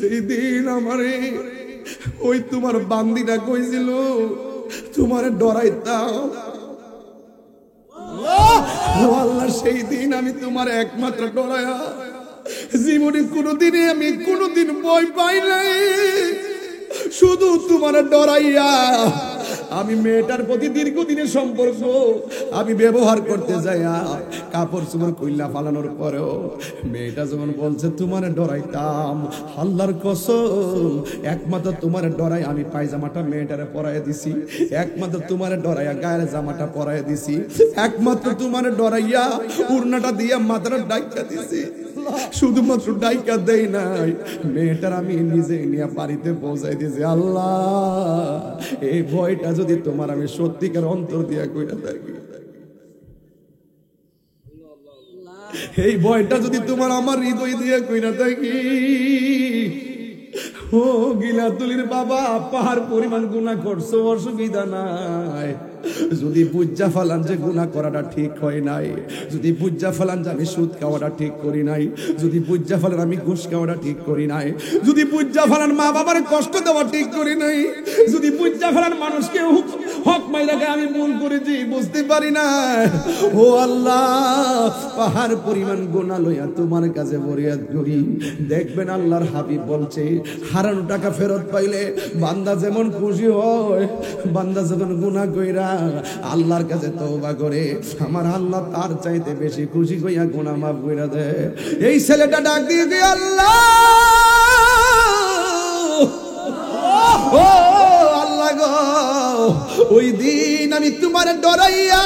যেই দিন আমারে ওই তোমার বান্দিটা কইছিল তোমারে ডরাইতাম, ও আল্লাহ সেই দিন আমি তোমার একমাত্র ডরায়া জীবনে কোনোদিনই আমি কোনোদিন ভয় পাই নাই। শুধু তোমার ডরাইয়া আমি মেয়েটার প্রতি দীর্ঘদিনের সম্পর্ক আমি ব্যবহার করতে যাইয়া কাপড় চোপড় কইলা ফালানোর পরেও মেয়েটা যখন বলছে তোমার ডরাইতাম, আল্লাহর কসম একমাত্র তোমার ডরাই আমি পায়জামাটা মেয়েটারে পরাইয়া দিছি, একমাত্র তোমার ডরাইয়া গায়ের জামাটা পরাইয়া দিছি, একমাত্র তোমার ডরাইয়া উড়নাটা দিয়া মাথাটা ডাইকা দিছি। শুধুমাত্র ডাইকা দেই নাই, মেয়েটার আমি নিজে নিয়ে বাড়িতে পৌঁছাই দিয়েছি। আল্লাহ এই ভয়টা যদি তোমার আমি সত্যিকার অন্তর দিয়া কইরা থাকি, এই ভয়টা যদি তোমার আমার হৃদয় দিয়ে কইরা থাকি, ও গিলাতুলির বাবা পাহাড় পরিমাণ গুনাহ করছো, অসুবিধা নাই। যদি বুঝা ফেলান যে গুনাহ করাটা ঠিক হয় নাই, যদি বুঝা ফেলান যে আমি সুদ খাওয়াটা ঠিক করি নাই, যদি বুঝা ফেলান আমি ঘুষ খাওয়াটা ঠিক করি নাই, যদি বুঝা ফেলান মা বাবার কষ্ট দেওয়া ঠিক করি নাই, যদি বুঝা ফেলান মানুষকে হক মাইরাকে আমি ভুল করেছি বুঝতে পারি না, ও আল্লাহ পাহাড় পরিমাণ গুনাহ লইয়া তোমার কাছে ফরিয়াদ করি। দেখবেন আল্লাহর হাবিব বলছে হারানো টাকা ফেরত পাইলে বান্দা যেমন খুশি হয়, বান্দা যখন গুনাহ কইরা আল্লাহর কাছে তওবা করে আমার আল্লাহ তার চাইতে বেশি খুশি হইয়া গুনাহ মাফ কইরা দেয়। এই ছেলেটা ডাক দিয়ে যে আল্লাহ, ও আল্লাহ গো, ওই দিন আমি তোমার ডরাইয়া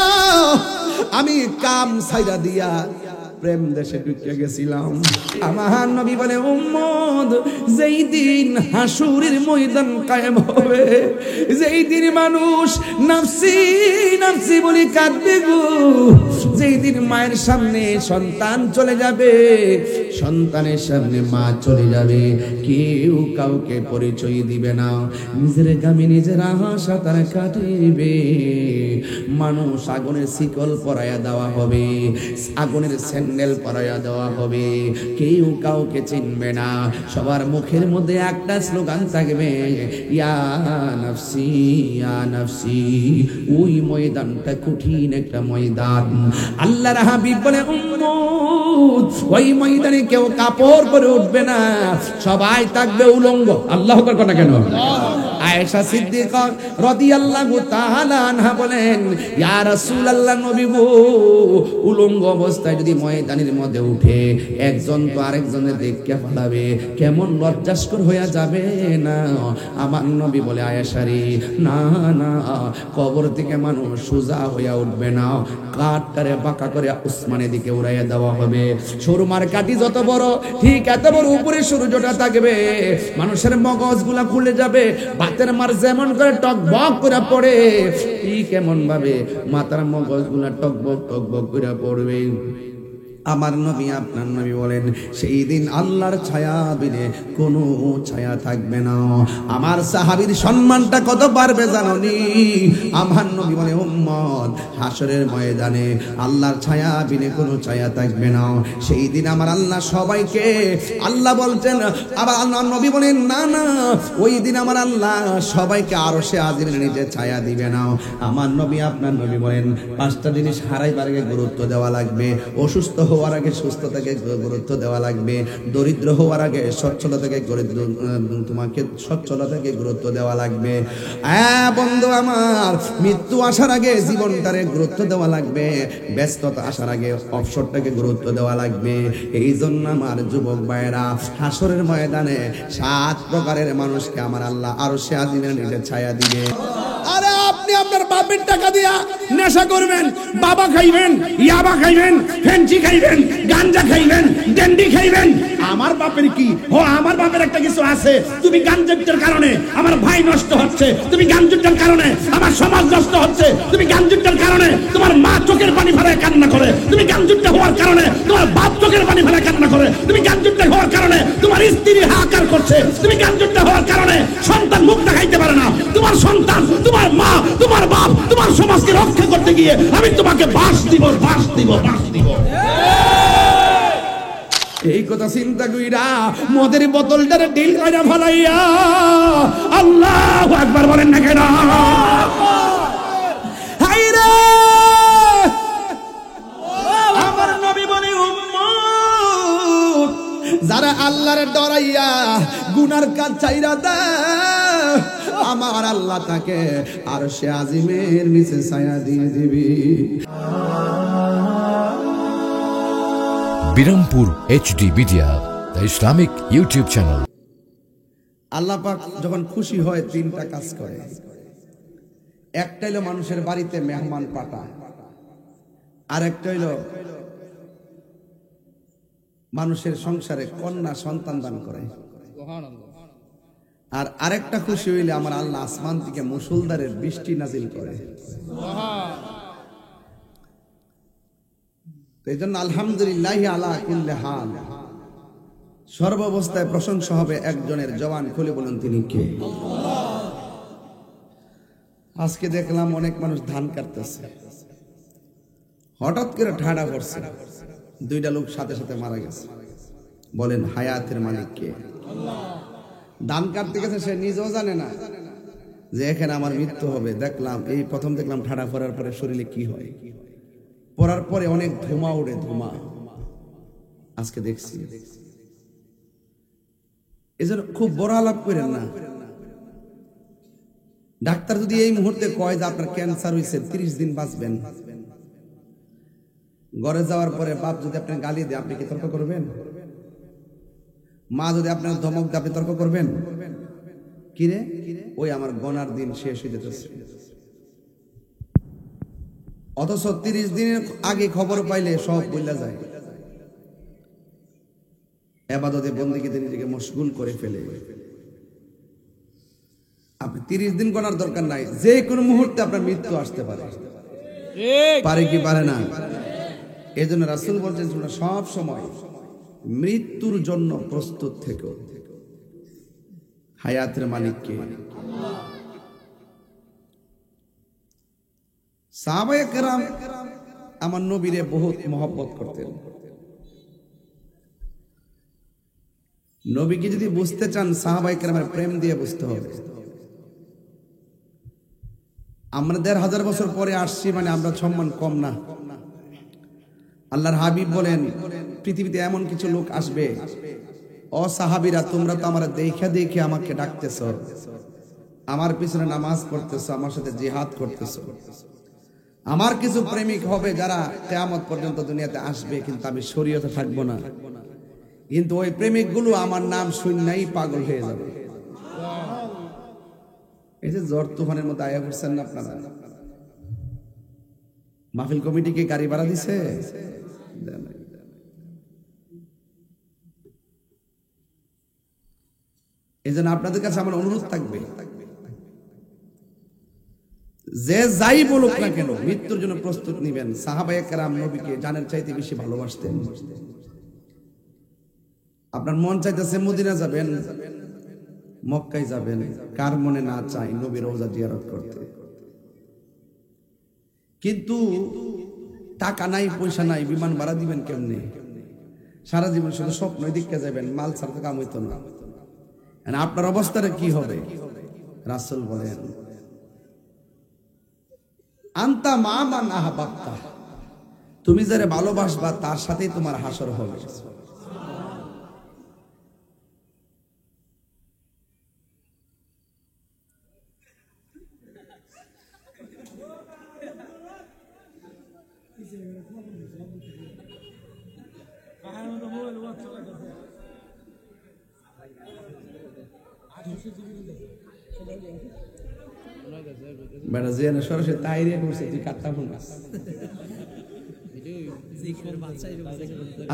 আমি কাম ছাইরা দিয়া প্রেম দেশে ঢুকে গেছিলাম। আমার নবী বলে উম্মত যেই দিন হাসুরের ময়দান কায়েম হবে, যেই দিন মানুষ নাফসি নাফসি বলে কাঁদবে গো, যেই দিন মায়ের সামনে সন্তান চলে যাবে, সন্তানের সামনে মা চলে যাবে, কেউ কাউকে পরিচয় দিবে না, নিজের গামে নিজের আশা তারা কাটিবে। মানুষ আগুনের শিকল পরাইয়া দেওয়া হবে, আগুনের স্যান্ডেল পরাইয়া দেওয়া হবে, কেউ কাউকে চিনবে না, সবার মুখের মধ্যে একটা স্লোগান থাকবে ইয়া নাফসি ইয়া নাফসি। ওই ময়দানটা কঠিন একটা ময়দান। আল্লাহর হাবিব বলে উম্মত ওই ময়দানে কেউ কাপড় পরে উঠবে না, সবাই থাকবে উলঙ্গ। আল্লাহু আকবার কথা কেন? আয়েশা সিদ্দিকা রাদিয়াল্লাহু তাআলা আনহা বলেন ইয়া রাসূলুল্লাহ, নবী গো উলঙ্গ অবস্থায় যদি ময়দানের মধ্যে উঠে একজন তো আরেকজনের দেখতে ফেলাবে, কেমন লজ্জাস্কর হয়ে যাবে না? আমার নবী বলে আয়েশা রে না না, কবর থেকে মানুষ সোজা হয়ে উঠবে না, কাঠটারে বাঁকা করে আসমানের দিকে উড়াইয়া দেওয়া হবে। সুরমার কাঠি যত বড় ঠিক এত বড় উপরে সূর্যটা থাকবে, মানুষের মগজগুলা খুলে যাবে, বাতের মার যেমন করে টকবক করে পড়ে ঠিক এমন ভাবে মাথার মগজগুলা টকবক টকবক করে পড়বে। আমার নবী আপনার নবী বলেন সেই দিন আল্লাহর ছায়া বিনে কোনো ছায়া থাকবে না। আমার সাহাবীর সম্মানটা কত বাড়বে জানোনি? আমার নবী বলে উম্মত হাসরের ময়দানে আল্লাহর ছায়া বিনে কোনো ছায়া থাকবে না। সেই দিন আমার আল্লাহ সবাইকে, আল্লাহ বলছেন, আবার আল্লাহ নবী বলেন না না, ওই দিন আমার আল্লাহ সবাইকে আরশে আজিমের নিচে ছায়া দিবে না। আমার নবী আপনার নবী বলেন পাঁচটা জিনিস হারাইবার আগে গুরুত্ব দেওয়া লাগবে। অসুস্থ হওয়ার আগে সুস্থতাকে গুরুত্ব দেওয়া লাগবে, দরিদ্র হওয়ার আগে সচ্ছলতাকে তোমাকে সচ্ছলতাকে গুরুত্ব দেওয়া লাগবে। বন্ধু আমার, মৃত্যু আসার আগে জীবনটারে গুরুত্ব দেওয়া লাগবে, ব্যস্ততা আসার আগে অবসরটাকে গুরুত্ব দেওয়া লাগবে। এই জন্য আমার যুবক ভাইয়েরা হাসরের ময়দানে 7 প্রকারের মানুষকে আমার আল্লাহ আরশে আজিমের নিচে ছায়া দিবে। আরে আপনি আপনার বাপের টাকা দিয়া নেশা করবেন, বাবা খাইবেন, ইয়াবা খাইবেন, ফেন্সি খাইবেন, গাঞ্জা খাইবেন, ডেন্ডি খাইবেন, আমার বাপের কি? ও আমার বাপের একটা কিছু আছে। তুমি গাঞ্জার কারণে আমার ভাই নষ্ট হচ্ছে, তুমি গাঞ্জার কারণে আমার সমাজ নষ্ট হচ্ছে, তুমি গাঞ্জার কারণে তোমার মা চোখের পানি ফেলায় কান্না করে, তুমি গাঞ্জুরটা হওয়ার কারণে তোমার বাপ চোখের পানি ফেলায় কান্না করে, তুমি গাঞ্জুরটা হওয়ার কারণে তোমার স্ত্রী হাহাকার করছে, তুমি গাঞ্জুরটা হওয়ার কারণে সন্তান মুখ দেখাইতে পারে না, তোমার সন্তান, তোমার মা, তোমার বাপ, তোমার সমাজকে রক্ষা করতে গিয়ে আমি তোমাকে বাস দিব, বাস দিব, বাস দিব। এই কথা চিন্তা কইরা মদের বোতলটারে ডিল কইরা ফলাইয়া আল্লাহু আকবার বলেন না কেন? হায়রে আমার নবী বলে উম্মত যারা আল্লাহর ডরাইয়া গুনার কাজ ছাইরা দেয় আমার আল্লাহ তাকে আরশে আজিমের নিচে ছায়া দিয়ে দিবে। Birampur HD media, the Islamic YouTube channel. Allah পাক যখন খুশি হয় তিনটা কাজ করে। একটা হইলো মানুষের বাড়িতে মেহমান পাঠায়, আরেকটা হইলো মানুষের সংসারে কন্যা সন্তান দান করে, আর আরেকটা খুশি হইলে আমার আল্লাহ আসমান থেকে মুসলধারের বৃষ্টি নাজিল করে। এই জন্য আলহামদুলিল্লাহ আলা কুল্লি হাল, সর্বাবস্থায় প্রশংসা হবে একজনের। জবান খুলে বলুন তিনি কে? আজকে দেখলাম অনেক মানুষ ধান কাটতেছে, হঠাৎ করে ঠাডা পড়ছে, দুইটা লোক সাথে সাথে মারা গেছে। বলেন হায়াতের মালিক কে? ধান কাটতে গেছে, সে নিজেও জানে না যে এখানে আমার মৃত্যু হবে। দেখলাম এই প্রথম দেখলাম ঠাডা পড়ার পরে শরীরে কি হয়, পড়ার পরে অনেক ধোঁয়া ওঠে, ধোঁয়া। আজকে দেখছি, এজন্য খুব বড় আলাপ করেন না। ডাক্তার যদি এই মুহূর্তে কয় যে আপনার ক্যান্সার হয়েছে, 30 দিন বাঁচবেন, ঘরে যাওয়ার পরে বাপ যদি আপনার গালি দেয়, আপনি কি তর্ক করবেন? মা যদি আপনার ধমক দেয়, আপনি তর্ক করবেন? কিরে ওই আমার গনার দিন শেষ হয়ে যেতেছে, অথচ 30 দিনের আগে খবর পাইলে সব বইলা যায়। ইবাদতে বন্দেগীতে নিজেকে মশগুল করে ফেলে। আপনি 30 দিন গনার দরকার নাই, যে কোনো মুহূর্তে আপনার মৃত্যু আসতে পারে। পারে কি পারে না? এই জন্য রাসূল বলছেন তোমরা সব সময় মৃত্যুর জন্য প্রস্তুত থেকো। হায়াতের মালিক কে? সাহাবায়ে কেরাম আমার নবীরে বহুত মহব্বত করতেন। নবীকে যদি বুঝতে চান, সাহাবায়ে কেরামের প্রেম দিয়ে বুঝতে হবে। আমরা 1500 বছর পরে আসছি মানে আমরা সম্মান কম না। আল্লাহর হাবিব বলেন পৃথিবীতে এমন কিছু লোক আসবে, ও সাহাবীরা তোমরা তো আমার দেখে দেখে আমাকে ডাকতেছো, আমার পিছনে নামাজ পড়তেছো, আমার সাথে জিহাদ করতেছো। আমার কিছু প্রেমিক হবে যারা কিয়ামত পর্যন্ত দুনিয়াতে আসবে, কিন্তু আমি শরীয়তে থাকবো না। কিন্তু ওই প্রেমিক গুলো আমার নাম শুননাই পাগল হয়ে যাবে। এই যে জ্বর তুফানের মতো আয়া করছেন না আপনারা, মাহফিল কমিটিকে গাড়ি ভাড়া দিছে? এই জন্য আপনাদের কাছে আমার অনুরোধ থাকবে, যে যাই বলুক না কেন মৃত্যুর জন্য প্রস্তুত নিবেন। সাহাবায়ে কেরাম নবীকে জানের চাইতে বেশি ভালোবাসতেন। আপনার মন চাইতেছে মদিনা যাবেন, মক্কায় যাবেন, কার মনে না চাই নবীর রওজা জিয়ারত করতে? কিন্তু টাকা নাই, পয়সা নাই, বিমান ভাড়া দিবেন কেমনে? সারা জীবন শুধু স্বপ্নই দিকে যাবেন, মাল ছাড়া তো কাম হইতো না। আপনার অবস্থাটা কি হবে? রাসূল বলেন আনতা মা মান আহবাবতা, তুমি যারে ভালোবাসবা তার সাথেই তোমার হাসর হবে। বেটা জিয়ানা সরাসরি তাইরিয়া করছে, তুই কাটতা ফোনাস।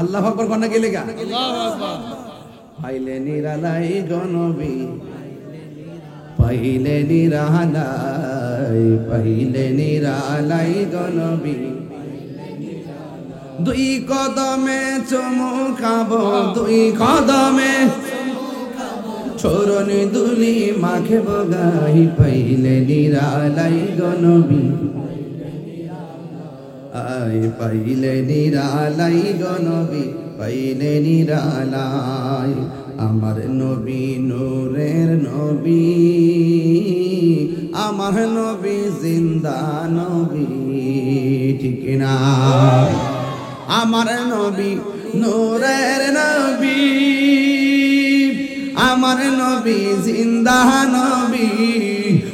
আল্লাহু আকবার কোন গেলে গা? আল্লাহু আকবার। পাইলে নিরালাই গনবী, পাইলে নিরালাই, পাইলে নিরালাই গনবী, দুই কদমে চুমু খাবো, দুই কদমে চরণে দুলি মাখে বগাই, পাইলে নিরালাই গনবী, আই পাইলে নিরালাই গনবী, পাইলে নিরালায় আমার নবী নূরের নবী আমার নবী জিন্দা নবী ঠিক না আমার নবী নূরের নবী আমার নবী জিন্দা নবী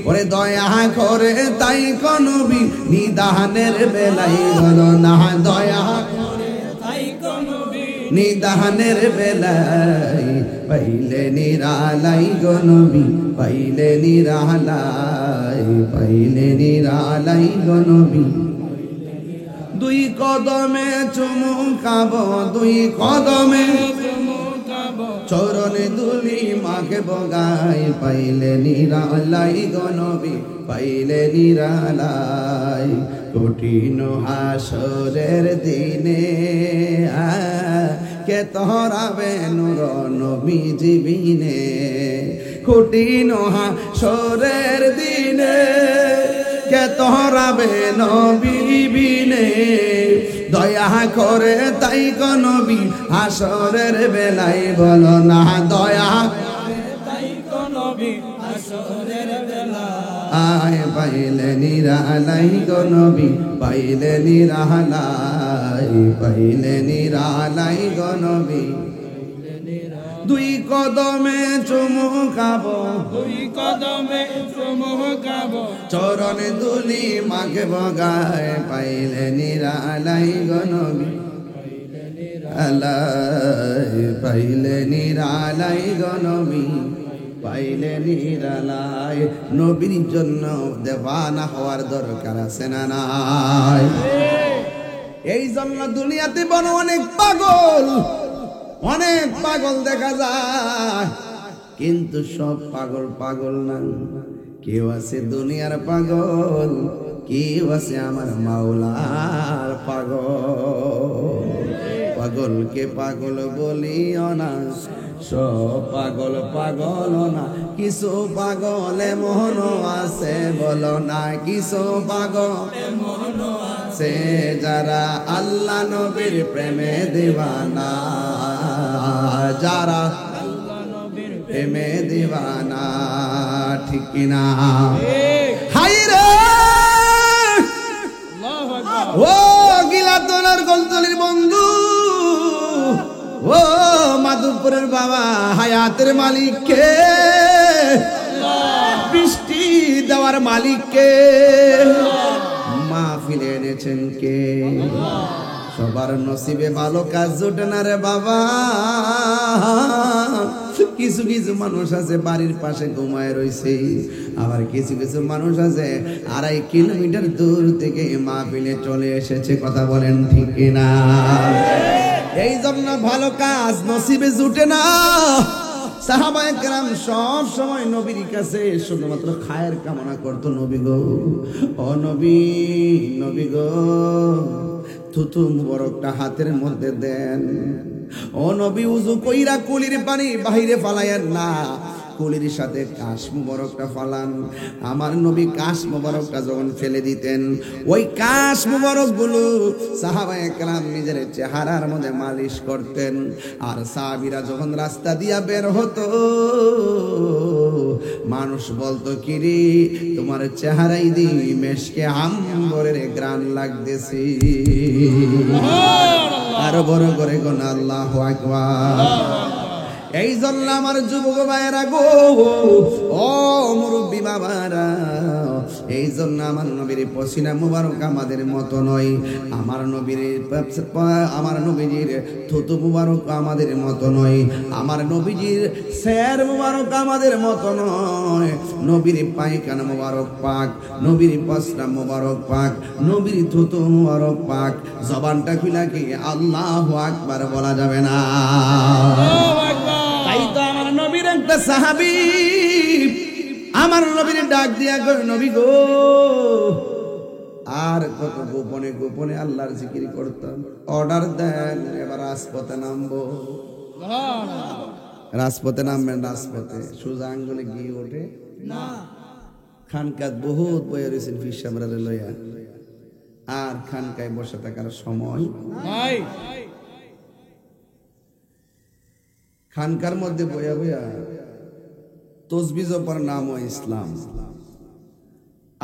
ওরে দয়া করে তাই কোন নবী নিদানের বেলায় বলো না দয়া করে তাই কোন নবী নিদানের বেলায় পাইলে নিরালাই গো নবী পাইলে নিরালাই গো নবী দুই কদমে চুমু খাবো দুই কদমে চরণে দুলি মাকে বগাই পাইলে নিরালাই গো নবী পাইলে নিরালাই কঠিন হাসরের দিনে কে তোরাবে নূর নবী জীবিনে কঠিন হাসরের দিনে কে তোরাবে নবী বিনে দয়া করে তাই গো নবী হাসরের বেলায় বলো না দয়া তাই গো নবী হাসরের বেলায় আয় পাইলে নিরালাই গো নবী পাইলে নিরালাই গো নবী দুই কদমে চুমু খাবো দুই কদমে চুমু খাবো চরণে দুলি মাকে বগায় পাইলে নিরালাই গো নবী পাইলে নিরালাই গো নবী পাইলে নিরালাই নবীর জন্য দেওয়ানা হওয়ার দরকার আছে না নাই এই জন্য দুনিয়াতে বড় অনেক পাগল দেখা যায় কিন্তু সব পাগল না কেউ আছে দুনিয়ার পাগল কেউ আছে আমার মাওলার পাগলকে পাগল বলিও না সব পাগল না কিছু পাগল মন আছে বলো না কিছু পাগল মন আছে যারা আল্লাহ নবীর প্রেমে দিওয়ানা যারা আল্লাহ নবীর প্রেমে দিওয়ানা ঠিক কিনা হাই রে আল্লাহু আকবার ও গিলাতনার গলতলির বন্ধু ও মাধবপুরের বাবা হায়াতের মালিক কে বৃষ্টি দেওয়ার মালিক কে মাহফিলে এনেছেন কে সবার নসিবে ভালো কাজ জোটে না রে বাবা কিছু কিছু মানুষ আছে বাড়ির পাশে ঘুমায় রয়েছে আবার কিছু কিছু মানুষ আছে 2.5 কিলোমিটার দূর থেকে মাহফিলে চলে এসেছে কথা বলেন ঠিক কিনা এই জন্য ভালো কাজ নসিবে জুটে না সাহাবায়ে কেরাম সব সময় নবীর কাছে শুধুমাত্র খায়ের কামনা করতো নবী গো ও নবী গো থুতু মুবারকটা হাতের মধ্যে দেন ও নবী উযু কইরা কুলির পানি বাহিরে ফালায়েন না কুলির সাথে কাশ মুবারকটা ফালান আমার নবী কাশ মুবারকটা যখন ফেলে দিতেন ওই কাশ মুবারক গুলো সাহাবায়ে কেরাম নিজের চেহারার মধ্যে মালিশ করতেন আর সাহাবীরা যখন রাস্তা দিয়া বের হতো মানুষ বলতো কিরে তোমার চেহারাই দি মেশকে আম্বরের গ্রান লাগতেছে আরো বড় করে কোন আল্লাহু আকবার এই জন্য আমার যুবক ভাইয়েরা গো ও মুরব্বী বাবারা এই জন্য আমার নবীর পসিনা মুবারক আমাদের মতো নয় আমার নবীর থুতু মুবারক আমাদের মতো নয় আমার নবীজির স্যার মুবারক আমাদের মতো নয় নবীর পায়খানা মুবারক পাক নবীর পসনা মুবারক পাক নবীর থুতু মুবারক পাক জবানটা খুলে কি আল্লাহু আকবার বলা যাবে না তাই তো আমার নবীর একটা সাহাবী আমার নবীর ডাক দিয়া কই নবী গো আর কত গোপনে গোপনে আল্লাহর জিকির করতাম অর্ডার দেন এবার রাজপথে নামবো রাজপথে নামবেন রাজপথে সোজা আঙ্গুলে গিয়ে ওঠে না খানকাত বহুত বইয়া রয়েছেন ফির সামরা লইয়া আর খানকায় বসে থাকার সময় নাই খানকার মধ্যে বইয়া বইয়া তসবিহ জপার নামও ইসলাম,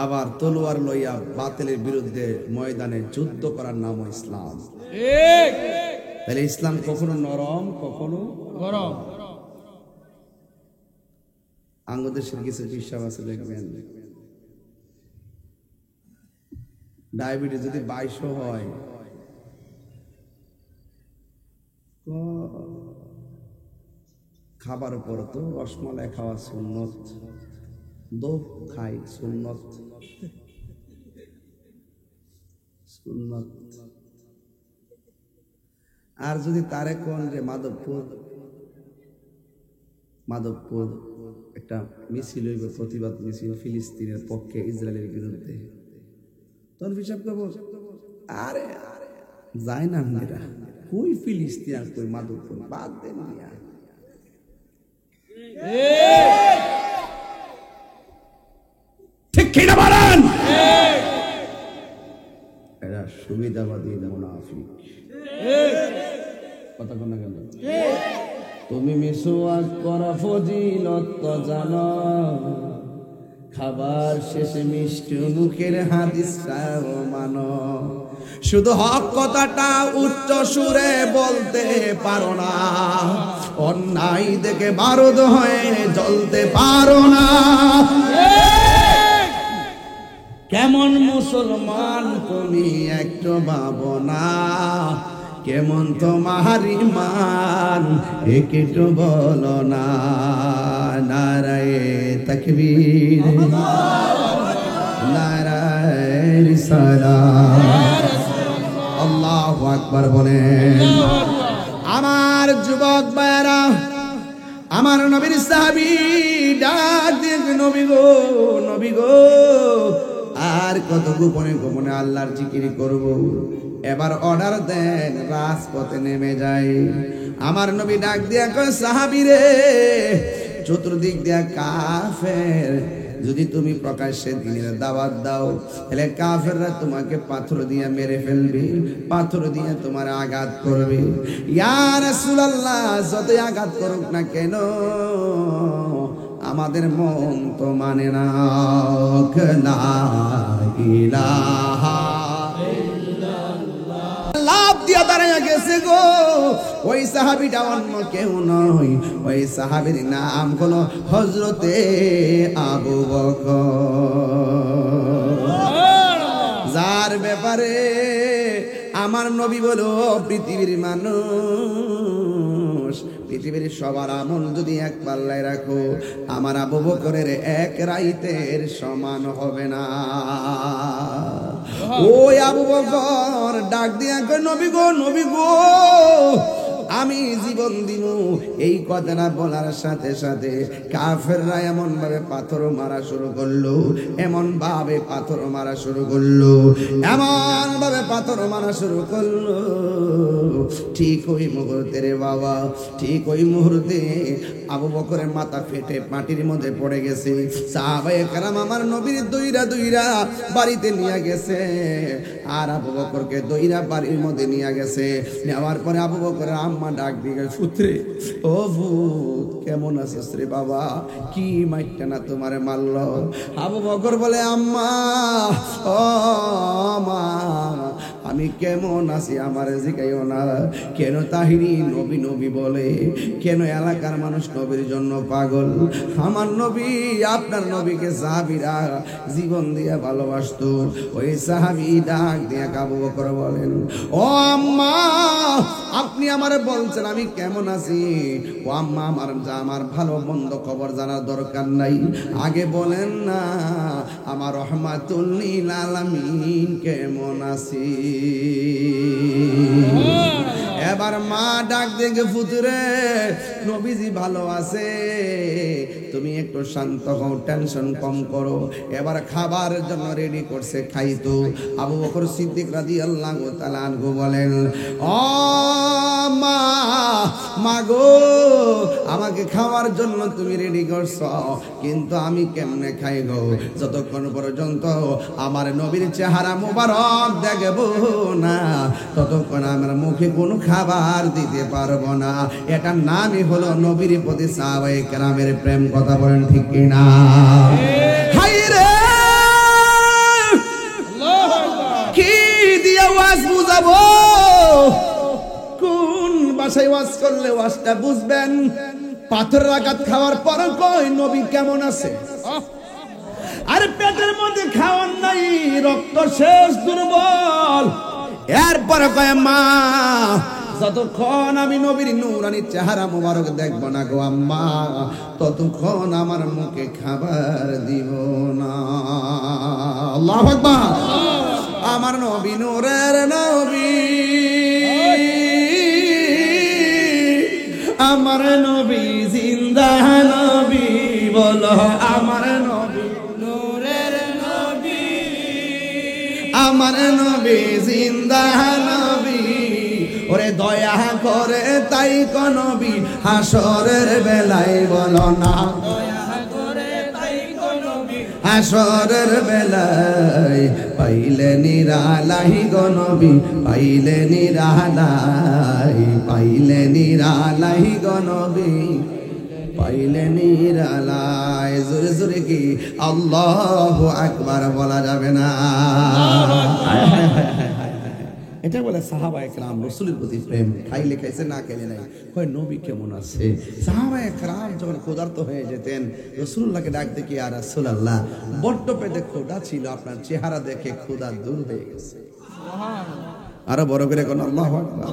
আবার তলোয়ার লইয়া বাতিলের বিরুদ্ধে ময়দানে যুদ্ধ করার নামও ইসলাম। তাহলে ইসলাম কখনো নরম কখনো গরম। আঙ্গদেশের কিছু বিশ্বাস আছে, দেখবেন ডায়াবেটিস যদি 2200 হয়, খাবার পর তো রসমালাই খাওয়া সুন্নত, দোপ খাই সুন্নত সুন্নত। আর যদি তারে কোন যে মাধবপুর একটা মিছিল হইবে, প্রতিবাদ মিছিল ফিলিস্তিনের পক্ষে ইসরায়েলের বিরুদ্ধে, তখন হিসাব করবো আরে যায় না মেয়েরা, কই ফিলিস্তিন আর কই মাধবপুর, বাদ দেন মিয়া। ঠিক কিনা বলেন? এরা সুবিধাবাদী মুনাফিক। কথা কোন গেল? তুমি মিসওয়াক করা ফজিলত তো জানো, খাবার শেষে মিষ্টি মুখের হাদিসটাও মানো, শুধু হক কথাটা উচ্চ সুরে বলতে পারো না, অন্যায় দেখে বারুদ হয়ে জ্বলতে পারো না। কেমন মুসলমান তুমি একটু ভাবো না, কেমন তোমার ঈমান একটু বলো না। নারায়ে তাকবীর, নারায়ে রিসালাত, আল্লাহু আকবার বলেন। আমার যুবক ভাইরা, আমার নবীর সাহাবী ডাক দিয়ে নবী গো, নবী গো, আর কত গোপনে গোপনে আল্লাহর জিকির করব, এবার অর্ডার দেন, রাজপথে নেমে যায়। আমার নবী ডাক দিয়া কয় সাহাবী রে, চতুর্দিক দিয়া কাফের, যদি তুমি প্রকাশ্যে দিনের দাওয়াত দাও তাহলে কাফেররা তোমাকে পাথর দিয়ে মেরে ফেলবে, পাথর দিয়ে তোমার আঘাত করবে। ইয়া রাসূলুল্লাহ, যতই আঘাত করুক না কেন আমাদের মন তো মানে না। লা ইলাহা ইল্লাল্লাহ, লাভ দিয়া দাঁড়াইয়া গেছে গো। ওই সাহাবীটা অন্য কেউ নয়, ওই সাহাবীর নাম হলো হযরতে আবু বকর, যার ব্যাপারে আমার নবী বলো পৃথিবীর মানুষ, পৃথিবীর সবার আমল যদি এক পাল্লায় রাখো, আমার আবু বকরের এক রাইতের সমান হবে না। ওই আবু বকর ডাক দিয়া কয় নবী গো, নবী গো, আমি জীবন দিব। এই কথাটা বলার সাথে সাথে কাফেররা এমন ভাবে পাথর মারা শুরু করলো, এমন ভাবে পাথর মারা শুরু করলো, এমন ভাবে পাথর মারা শুরু করলো। ঠিক ওই মুহূর্তে রে বাবা, ঠিক ওই মুহূর্তে আবু বকরের মাথা ফেটে মাটির মধ্যে পড়ে গেছে। সাহাবায়ে কেরাম আমার নবীর দইরা দইরা বাড়িতে নিয়ে গেছে, আর আবু বকরকে দইরা বাড়ির মধ্যে নিয়ে গেছে। নেওয়ার পরে আবু বকরের আম্মা ডাক দিয়ে পুত্রে, ও ভূত কেমন আছিস রে বাবা, কি মাইরটা না তোমারে মারল? আবু বকর বলে আম্মা, ও মা, আমি কেমন আছি আমার জিগাইও না। কেন তাহিরি নবী নবী বলে, কেন এলাকার মানুষ নবীর জন্য পাগল? আমার নবী, আপনার নবীকে সাহাবীরা জীবন দিয়ে ভালোবাসতো। ওই সাহাবী ডাক দিয়ে আবু বকর বলেন, ও আম্মা, আপনি আমারে বলছেন আমি কেমন আছি? ও আম্মা, আমার ভালো মন্দ খবর জানার দরকার নাই, আগে বলেন না আমার রহমাতুল লিল আলামিন কেমন আছি? এবার মা ডাক দেখে পুত্রে, নবীজি ভালো আছে, তুমি একটু শান্ত হও, টেনশন কম করো। এবার খাবারের জন্য রেডি করছে খাইতো। আবু বকর সিদ্দিক রাদিয়াল্লাহু তাআলা আনহু বলেন, ও মা, মাগো আমাকে খাওয়ার জন্য তুমি রেডি করছো, কিন্তু আমি কেমনে খাই গো? যতক্ষণ পর্যন্ত আমার নবীর চেহারা মোবারক দেখবো না, ততক্ষণ আমার মুখে কোনো খাবার দিতে পারবো না। এটার নামই হলো নবীর প্রতি সাহাবায়ে কেরামের প্রেম। কথা বলেন ঠিক কিনা? হাই রে, কি দিয়ে ওয়াজ বুঝাবো? কোন ভাষায় ওয়াজ করলে ওয়াজটা বুঝবেন? পাথর আঘাত খাওয়ার পর কই নবী কেমন আছে? আর পেটের মধ্যে খাওয়ার নাই, রক্ত শেষ, দুর্বল। এরপরে কয় মা, যতক্ষণ আমি নবীর নূরানি চেহারা মোবারক দেখবো না গো আম্মা, ততক্ষণ আমার মুখে খাবার দিব না। আল্লাহু আকবার। আমার নবী নূরের নবী, আমার নবী জিন্দা নবী, বলো আমার নবী নূরের নবী, আমার নবী জিন্দা নবী। ওরে দয়া করে তাই কোন নবী হাসরের বেলায় বলো না, হাসরের বেলায় পাইলে নিরালাই গো নবী, পাইলে নিরালাই, পাইলে নিরালাই গো নবী, পাইলে নিরালাই। জোরে জোরে কি আল্লাহু আকবার বলা যাবে না? এটা বলে সাহাবায়ে কেরাম রাসূলের প্রতি প্রেম। খাইলে খাইছে, না খেলে নাই। কয় নবী কেমন আছে? সাহাবায়ে কেরাম যখন ক্ষুধার্ত হয়ে যেতেন, রাসূলুল্লাহকে ডাক দিয়ে, ইয়া রাসূলুল্লাহ, বড্ড পেটে ক্ষুধা ছিল, আপনার চেহারা দেখে ক্ষুধা দূর হয়ে গেছে। সুবহানাল্লাহ। আরো বড় করে কোন আল্লাহু আকবার।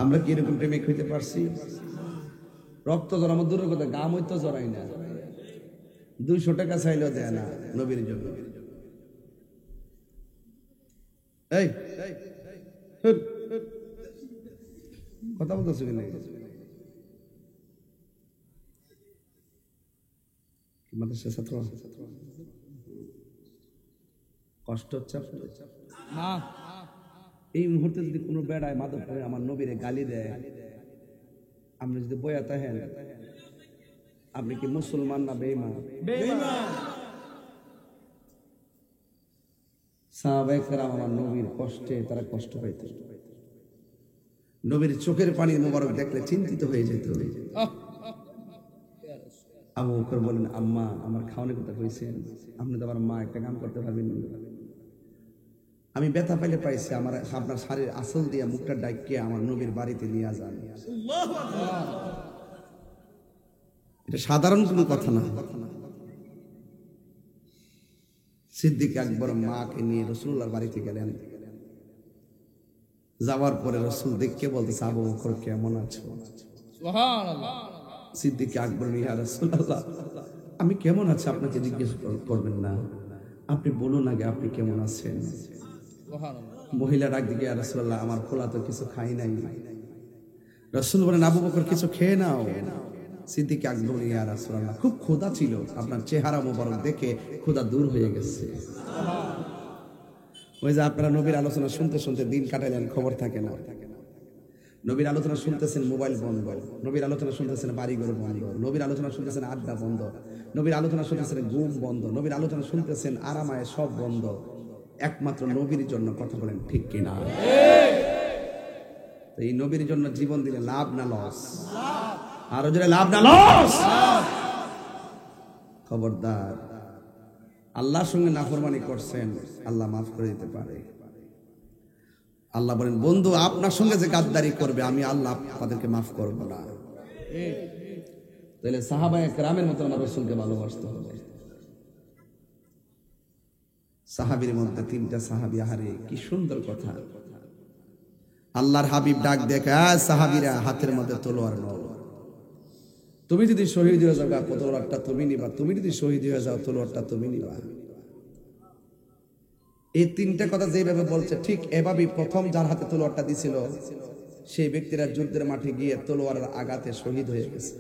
আমরা কি এরকম প্রেমিক হইতে পারছি? রক্ত জড়ানো দূরের কথা, গাম হইতো জড়াই না। 200 টাকা চাইলেও দেয় না নবীর জন্য। এই কথা বলতেছো কি? মাদ্রাসা ছাত্র কষ্ট হচ্ছে না? এই মুহূর্তে যদি কোনো বেড়ায় মাদক করে আমার নবীরে গালি দেয়, আপনি যদি বয়া থাকেন, আপনি কি মুসলমান না বেঈমান? সাহাবায়ে কেরাম আমার নবীর কষ্টে তারা কষ্ট পাইত। নবীর চোখের পানি মোবারক দেখলে চিন্তিত হয়ে যেত। আবু বকর বলেন, আম্মা আমার খাওয়ানোর কথা কইছেন, আপনি তো আমার মা, একটা কাম করতে পারবেন? আমি ব্যথা পাইলে পাইছি, আমার আপনার শাড়ির আসল দিয়ে মুখটা ডাকিয়ে আমার নবীর বাড়িতে নিয়ে যান। এটা সাধারণ কোনো কথা না। সিদ্দিক আকবর মাকে নিয়ে রাসূলুল্লাহর বাড়িতে গেলেন। যাওয়ার পরে রাসূল দেখে বলতেছে, আবু বকর কেমন আছো? সুবহানাল্লাহ। সিদ্দিক আকবর, ইয়া রাসূলুল্লাহ, আমি কেমন আছি আপনাকে জিজ্ঞেস করবেন না, আপনি বলুন আগে আপনি কেমন আছেন। সুবহানাল্লাহ। মহিলা ডাক দিয়ে, ইয়া রাসূলুল্লাহ, আমার খোলা তো কিছু খাই নাই। রাসূল বলেন, আবু বকর কিছু খেয়ে নাও। সিদ্দিক আকবর, ইয়া রাসূলুল্লাহ, খুব ক্ষুধা ছিল, আপনার চেহারা মোবারক দেখে ক্ষুধা দূর হয়ে গেছে। ওই যে আপনারা নবীর আলোচনা শুনতে শুনতে দিন কাটালেন, খবর থাকে না। নবীর আলোচনা শুনতেছেন, মোবাইল বন্ধ। নবীর আলোচনা শুনতেছেন, বাড়িঘর বন্ধ। নবীর আলোচনা শুনতেছেন, আড্ডা বন্ধ। নবীর আলোচনা শুনতেছেন, ঘুম বন্ধ। নবীর আলোচনা শুনতেছেন, আরামায় সব বন্ধ, একমাত্র নবীর জন্য। কথা বলেন ঠিক কিনা? এই নবীর জন্য জীবন দিলে লাভ না লস? আরো জোরে লাভ না লস? খবরদার, আল্লাহর সঙ্গে নাফরমানি করছেন, আল্লাহ মাফ করে দিতে পারে। আল্লাহ বলেন, বন্ধু আপনার সঙ্গে যে গাদ্দারি করবে, আমি আল্লাহ তাদেরকে মাফ করবো না। তাহলে সাহাবায়ে কেরামের মতো আমার রাসূলকে ভালোবাসতে হবে। সাহাবীর মধ্যে 3টা সাহাবী, আহারে কি সুন্দর কথা। আল্লাহর হাবিব ডাক দেখে, সাহাবীরা হাতের মধ্যে তলোয়ার নাও, তুমি যদি শহীদ হয়ে যাও তলোয়ারটা তুমি নিবা, তুমি যদি শহীদ হয়ে যাও তলোয়ারটা তুমি নিবা। এই 3টা কথা যেভাবে বলছে, ঠিক এভাবেই প্রথম যার হাতে তলোয়ারটা দিছিল সেই ব্যক্তিরা যুদ্ধের মাঠে গিয়ে তলোয়ারের আঘাতে শহীদ হয়ে গেছে।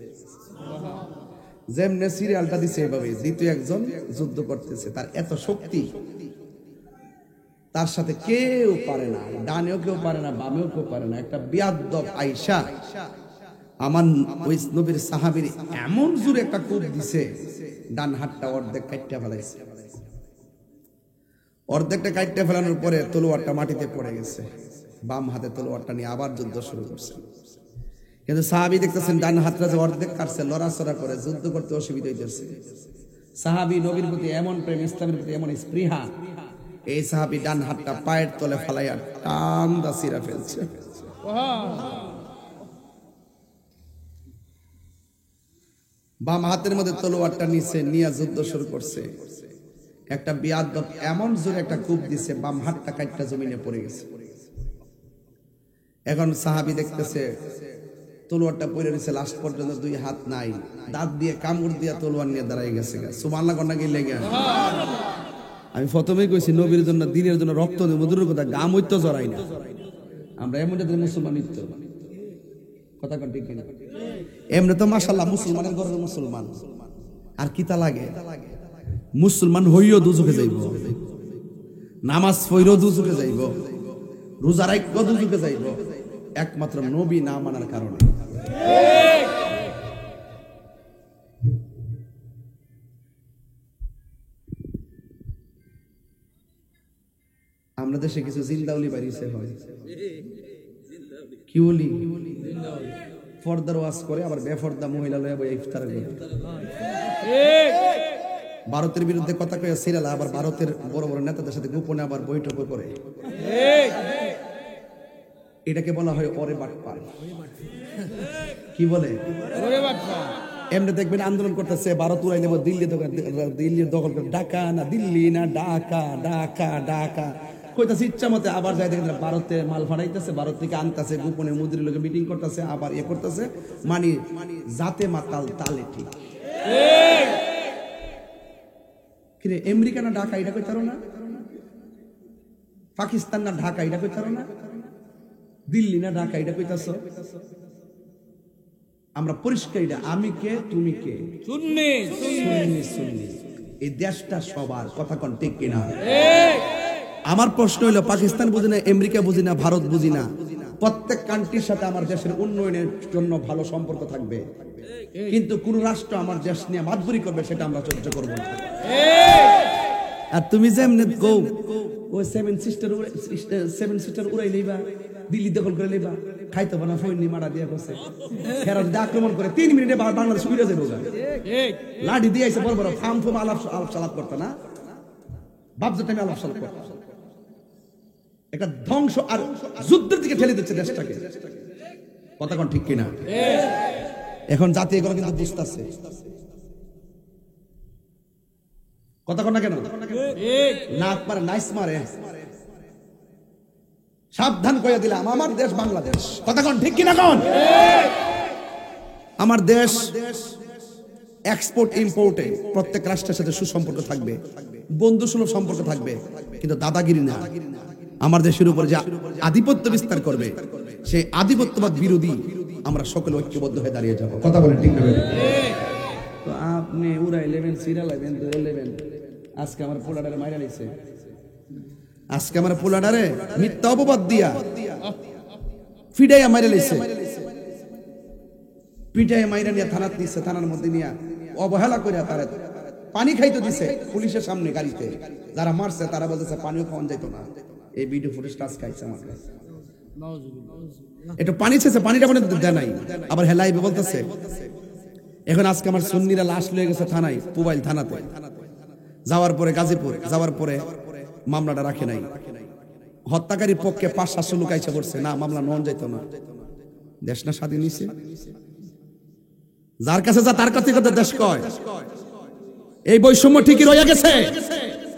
যেমনে সিরিয়ালটা দিছে এভাবে দ্বিতীয় একজন যুদ্ধ করতেছে, তার এত শক্তি, তার সাথে কেউ পারে না, ডানেও কেউ পারে না, বামেও কেউ পারে না। একটা বিয়াদ্দব আয়েশা আমার ওই নবীর সাহাবীর এমন জোরে একটা কোপ দিছে, ডান হাতটা অর্ধেক কাটতে ফেলাইছে। অর্ধেকটা কাটতে ফেলানোর পরে তলোয়ারটা মাটিতে পড়ে গেছে। বাম হাতে তলোয়ারটা নিয়ে আবার যুদ্ধ শুরু করছে। কিন্তু সাহাবী দেখতেছেন ডান হাতটা যে অর্ধেক কাটছে, লড়াচড়া করে যুদ্ধ করতে অসুবিধা হইতেছে। সাহাবী নবীর প্রতি এমন প্রেম, ইসলামের প্রতি এমন স্পৃহা, এই সাহাবী ডান হাতটা পায়ের তলে ফালাইয়া টান দা সিরা ফেলছে। বাম হাতের মধ্যে তলোয়ারটা নিচে নিয়ে যুদ্ধ শুরু করছে। একটা বিয়াদ্দব এমন জোরে একটা কূপ দিছে, বাম হাতটা কাটটা জমিনে পড়ে গেছে। এখন সাহাবী দেখতেছে তলোয়ারটা পড়ে রয়েছে, লাস্ট পর্যন্ত দুই হাত নাই, দাঁত দিয়ে কামড় দিয়ে তলোয়ার নিয়ে দাঁড়াই গেছে। সুবহানাল্লাহ কন্যা গেলে গিয়া আমি প্রথমেই কইছি নবীর জন্য, দিনের জন্য রক্ত দেব, দূরের কথা গাম হইতো জড়াই না। আমরা এমন যাদের মুসলমান নিত্য কথা কন ঠিক কিনা? এমনি তো মাশাআল্লাহ মুসলমানের ঘরের মুসলমান, আর কিতা লাগে? মুসলমান হইও দুজকে যাইব, নামাজ পড়িও দুজকে যাইব, রোজা রাখিও দুজকে যাইব, একমাত্র নবী না মানার কারণে। আমরা দেশে কিছু জিন্দাউলি বাড়িছে হয়, কি বলি পর্দার ওয়াজ করে, আবার বেপর্দা মহিলা লয়ে বই ইফতার করে। ভারতের বিরুদ্ধে কথা কয়ে সিরিয়াল, আবার ভারতের বড় বড় নেতাদের সাথে গোপনে আবার বৈঠক করে। এটাকে বলা হয় ওরে বাটপার। কি বলে? এমনি দেখবেন আন্দোলন করতেছে, ভারত উড়াই নেব, দিল্লি দখল করে, ঢাকা না দিল্লি না ঢাকা, ঢাকা ঢাকা কইতাছে ইচ্ছা মতে। আবার যাই দেখেন ভারতে মাল ফাড়াইতেছে, ভারত থেকে আনতেছে, গোপনে মুদ্রির লোকে মিটিং করতেছে, আবার ইয়ে করতেছে, মানে জাতে মাতাল তালে ঠিক। কিরে আমেরিকা না ঢাকা এটা কইতারো না, পাকিস্তান না ঢাকা এটা কইতারো না, দিল্লি না ঢাকা এটা কইতাছ? আমরা পরিষ্কার, এটা আমি কে তুমি কে, সুন্নি সুন্নি সুন্নি। এই দেশটা সবার, কথা কোন ঠিক কিনা? আমার প্রশ্ন হইলো, পাকিস্তান বুঝি না, আমেরিকা বুঝি না, ভারত বুঝি না, প্রত্যেক কান্ট্রির সাথে আমার দেশের উন্নয়নের জন্য ভালো সম্পর্ক থাকবে, কিন্তু কোন রাষ্ট্র আমার দেশ নিয়ে মাতবুরি করবে সেটা আমরা সহ্য করব না। আর তুমি যেমনি গো ওই সেভেন সিস্টার উড়াই লইবা, দিল্লি দখল করে লইবা, খাইতে বানা ফৈনি মারা দিয়া গেছে, ফেরত দিয়ে আক্রমণ করে 3 মিনিটে বাংলাদেশ উড়ে যাবে, লাঠি দিয়ে আইসে বড় বড় ফাম ফুম আলাপ সালাপ করতো না, বাপজাতে আমি আলাপ সালাপ করতাম। একটা ধ্বংস আর যুদ্ধের দিকে ঠেলে দিচ্ছে দেশটাকে, কথা কোন ঠিক কিনা? এখন জাতি এগুলো কিন্তু বুঝতেছে, কথা কোন না কেন? নাক মারে নাইস মারে, সাবধান কইয়া দিলাম, আমার দেশ বাংলাদেশ, কথা কোন ঠিক কিনা? কোন আমার দেশ এক্সপোর্ট ইম্পোর্টে প্রত্যেক রাষ্ট্রের সাথে সুসম্পর্ক থাকবে, বন্ধুসুলভ সম্পর্ক থাকবে, কিন্তু দাদাগিরি না। আমার দেশের উপর যে আধিপত্য বিস্তার করবে, সেই আধিপত্যবাদ বিরোধী আমরা সকলে ঐক্যবদ্ধ হয়ে দাঁড়িয়ে যাব, কথা বলে ঠিক না? তো আপনি উড়াই লেবেন, সিরা লেবেন, ধরে লেবেন। আজকে আমার পোলাডারে মাইরা নিছে, আজকে আমার পোলাডারে মিথ্যা অপবাদ দিয়া ফিডাইয়া মাইরা নিছে, পিটাইয়া মাইরা নিয়ে থানাত নিছে, থানার মধ্যে নিয়ে অবহেলা করে তারা পানি খাইতে দিছে পুলিশের সামনে গাড়িতে। যারা মারছে তারা বলতেছে পানিও খাওয়ান যাইত না। এই ভিডিও ফুটেজ টাচ খাইছে আমার কাছে, একটু পানি চেয়েছে, পানিটা মনে দেয় নাই, আবার হেলাইবে বলতেছে। এখন আজকে আমার সুন্নিরা লাশ লয়ে গেছে থানায়, পুবাইল থানাতে, যাওয়ার পরে গাজীপুর, যাওয়ার পরে মামলাটা রাখে নাই। হত্যাকারীর পক্ষে 500-700 লোক আইসা পড়ছে, না মামলা নন যাইতো না। দেশ না স্বাধীন হইছে, যার কাছে যা তার কাছে কথা দেশ কয়। এই বৈষম্য ঠিকই রয়ে গেছে,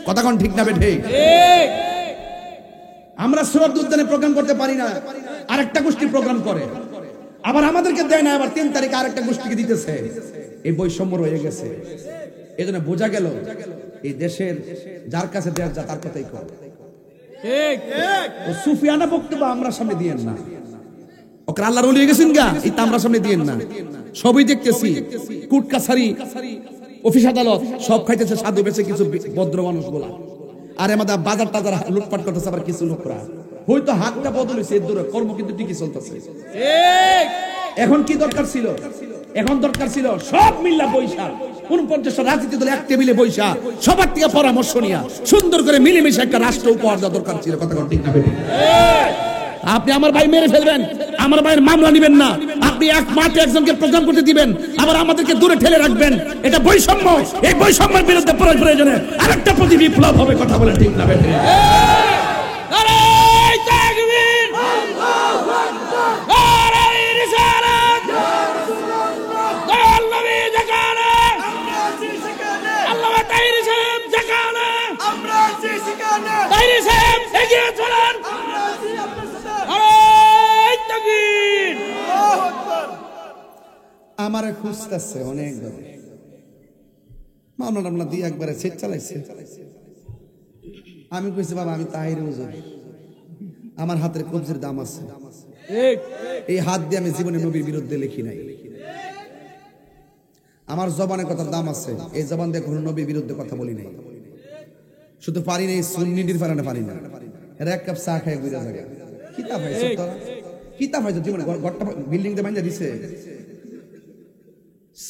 কথা কোন ঠিক না বেঠে? আমরা সুরত উদ্যানে প্রোগ্রাম করতে পারি না, আরেকটা গোষ্ঠী প্রোগ্রাম করে, আবার আমাদেরকে দেয় না, আবার 3 তারিখে আরেকটা গোষ্ঠীকে দিতেছে। এই বৈষম্য রয়ে গেছে। এই জন্য বোঝা গেল এই দেশের যার কাছে দেশ যা তার কথাই কর। সুফিয়ানা বক্তব্য আমরা সামনে দিয়েন না, ওকে আল্লাহর ওলি হয়ে গেছেন গা, এটা আমরা সামনে দিয়েন না। সবই দেখতেছি, কোর্ট কাছারি অফিস আদালত সব খাইতেছে সাধু বেছে কিছু ভদ্র মানুষগুলা, আর আমাদের বাজার টাজার লুটপাট করতেছে আবার কিছু লোকরা। হয়তো হাতটা বদল হয়েছে, এর দূরে কর্ম কিন্তু ঠিকই চলতেছে। এখন কি দরকার ছিল? এখন দরকার ছিল সব মিল্লা বৈশা 49 রাজনীতি দল এক টেবিলে বৈশা সবার থেকে পরামর্শ নিয়া সুন্দর করে মিলেমিশে একটা রাষ্ট্র উপহার দেওয়া দরকার ছিল। কথা ঠিক না বেঠিক? আপনি আমার ভাই মেরে ফেলবেন, আমার ভাইয়ের মামলা নিবেন না, আপনি এক মাঠে একজনকে প্রোগ্রাম করতে দিবেন, আবার আমাদেরকে দূরে ঠেলে রাখবেন। এটা বৈষম্য। এই বৈষম্যের বিরুদ্ধে প্রয়োজনে আরেকটা প্রতি বিপ্লব হবে। কথা বলে ঠিক না বেঠিক? আমারে খুঁজতেছে অনেক ধরে, মামলা টামলা দিয়ে একবারে সেট চালাইছে। আমি কইছি বাবা আমি তাহির হুজুর, আমার হাতের কবজির দাম আছে, এই হাত দিয়ে আমি জীবনে নবীর বিরুদ্ধে লিখি নাই। আমার জবানের কথার দাম আছে, এই জবান দিয়ে কোনো নবীর বিরুদ্ধে কথা বলি নাই। শুধু পারি নাই সুন্নিটির ফারানে পারি না, এরা এক কাপ চা খাই ঘুরে জায়গা কিতাব হয়েছে, কিতাব হয়েছে জীবনে ঘরটা বিল্ডিং দিয়ে বানিয়ে দিছে।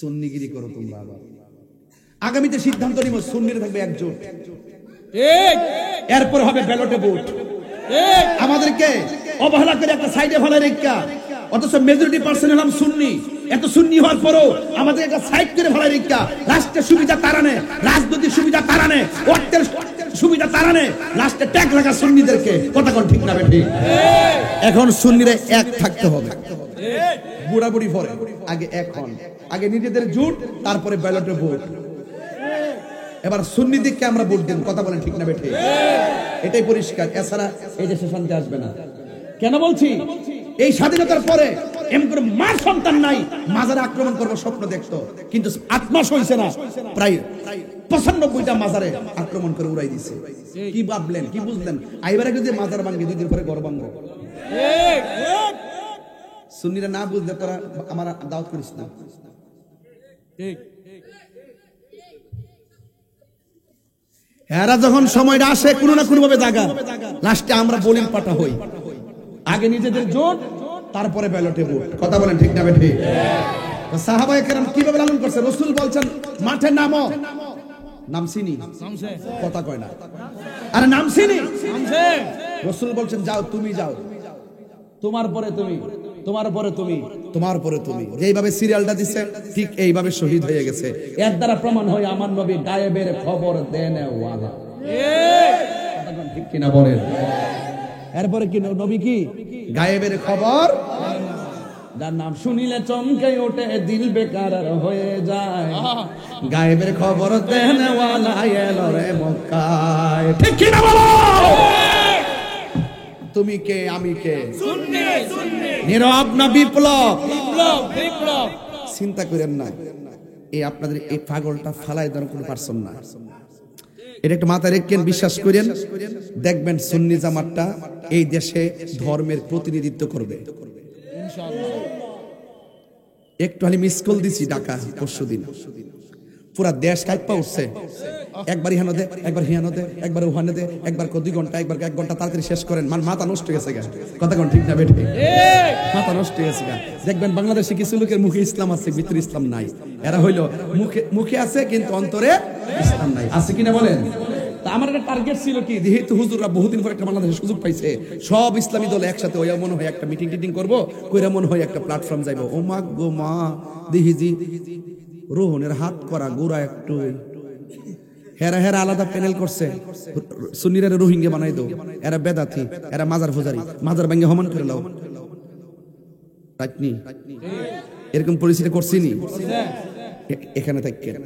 সুন্নিগিরি করো তোমরা। আবার আগামীতে সিদ্ধান্ত নিব সুন্নিরা থাকবে একজোট, এরপর হবে ব্যালটে ভোট। আমাদেরকে অবহেলা করে একটা সাইডে ফেলায় রেখা, অথচ মেজরিটি পার্সেন্ট হলাম সুন্নি। এত সুন্নি হওয়ার পরও আমাদের একটা সাইড করে ফেলায় রেখা, রাষ্ট্রের সুবিধা তারা নেয়, রাজনৈতিক সুবিধা তারা নেয়, অর্থের সুবিধা তারা নেয়, লাস্টে ট্যাগ লাগা সুন্নিদেরকে। কথা কোন ঠিক না বেঠিক? এখন সুন্নিরা এক থাকতে হবে, বুড়াবুড়ি পরে আগে এক হন, আগে নিজেদের জোট, তারপরে ব্যালটে ভোট। এবার সুন্নি দিককে আমরা ভোট দেব। কথা বলেন ঠিক না বেঠিক? এটাই পরিষ্কার, এছাড়া এই দেশে শান্তি আসবে না। কেন বলছি? এই স্বাধীনতার পরে এমন করে মার সন্তান নাই মাজারে আক্রমণ করবো স্বপ্ন দেখতো, কিন্তু আত্মা সইছে না, প্রায় 95টা মাজারে আক্রমণ করে উড়াই দিছে। কি ভাবলেন, কি বুঝলেন? আইবারে যদি মাজার ভাঙবে 2 দিন পরে ঘর ভাঙবো। সুন্নিরা না বুঝলে তোরা আমার দাওয়াত করিস না। এরা যখন সময়টা আসে কোনো না কোনো ভাবে জায়গা, লাস্টে আমরা বোলিং পাটা হই। আগে নিজেদের জোট, তারপরে ব্যালটে ভোট। কথা বলেন ঠিক না বেঠিক? সাহাবায়ে কেরাম কিভাবে লালন করছে? রাসূল বলছেন মাঠে নামো, নামছিনি, কথা কয় না, আরে নামছিনি, রাসূল বলছেন যাও, তুমি যাও, তোমার পরে তুমি, তোমার পরে তুমি, তোমার পরে তুমি। যেইভাবে সিরিয়ালটা দিচ্ছে ঠিক এইভাবে শহীদ হয়ে গেছে। এর দ্বারা প্রমাণ হয় আমার নবী গায়েবের খবর দেনে ওয়ালা। ঠিক কিনা বলেন? এরপরে কি নবী কি গায়েবের খবর, যার নাম শুনিলে চমকে ওঠে দিল বেকার হয়ে যায়, গায়েবের খবর দেনে ওয়ালা এলো রে মক্কায়। ঠিক কিনা বলো? তুমি কে, আমি কে? সুন্নি, সুন্নি। নীরব না বিপ্লব? বিপ্লব, বিপ্লব। চিন্তা করেন না, এই আপনাদের এই পাগলটা ফালাই দেওয়ার কোনো পারছেন না। এটা একটু মাথায় রেখেন, বিশ্বাস করেন, দেখবেন সুন্নি জামাতটা এই দেশে ধর্মের প্রতিনিধিত্ব করবে ইনশাআল্লাহ। একটু খালি মিস কল দিছি ঢাকা পরশুদিন, পুরা দেশ কাইপা উঠছে। একবার ইহানো দে, একবার হিয়ানো দে, একবার ওহানে দে, একবার 2 ঘন্টা, একবার 1 ঘন্টা, তাড়াতাড়ি শেষ করেন। মাথা নষ্ট হয়ে গেছে গা। কথা কোন ঠিক না বেঠিক? মাথা নষ্ট হয়ে গেছে গা। দেখবেন বাংলাদেশে কিছু লোকের মুখে ইসলাম আছে, ভিতরে ইসলাম নাই। এরা হইলো মুখে আছে কিন্তু অন্তরে ইসলাম নাই। আছে কিনা বলেন? তা আমার একটা টার্গেট ছিল কি, যেহেতু হুজুররা বহুদিন পর একটা বাংলাদেশে সুযোগ পাইছে, সব ইসলামী দল একসাথে ওই মনে হয় একটা মিটিং টিটিং করবো, কইরা মনে হয় একটা প্ল্যাটফর্ম যাইবো। ও মা গো মা, দিহিজি রোহনের হাত করা গোড়া একটু হেরা হেরা আলাদা প্যানেল করছে। সুন্নিরা রোহিঙ্গা বানাই দাও, এরা বেদাতি, এরা মাজার ফুজারি, মাজার ভাঙ্গে হমান করে লাও। এরকম পরিস্থিতি করছিনি এখানে থাকেন।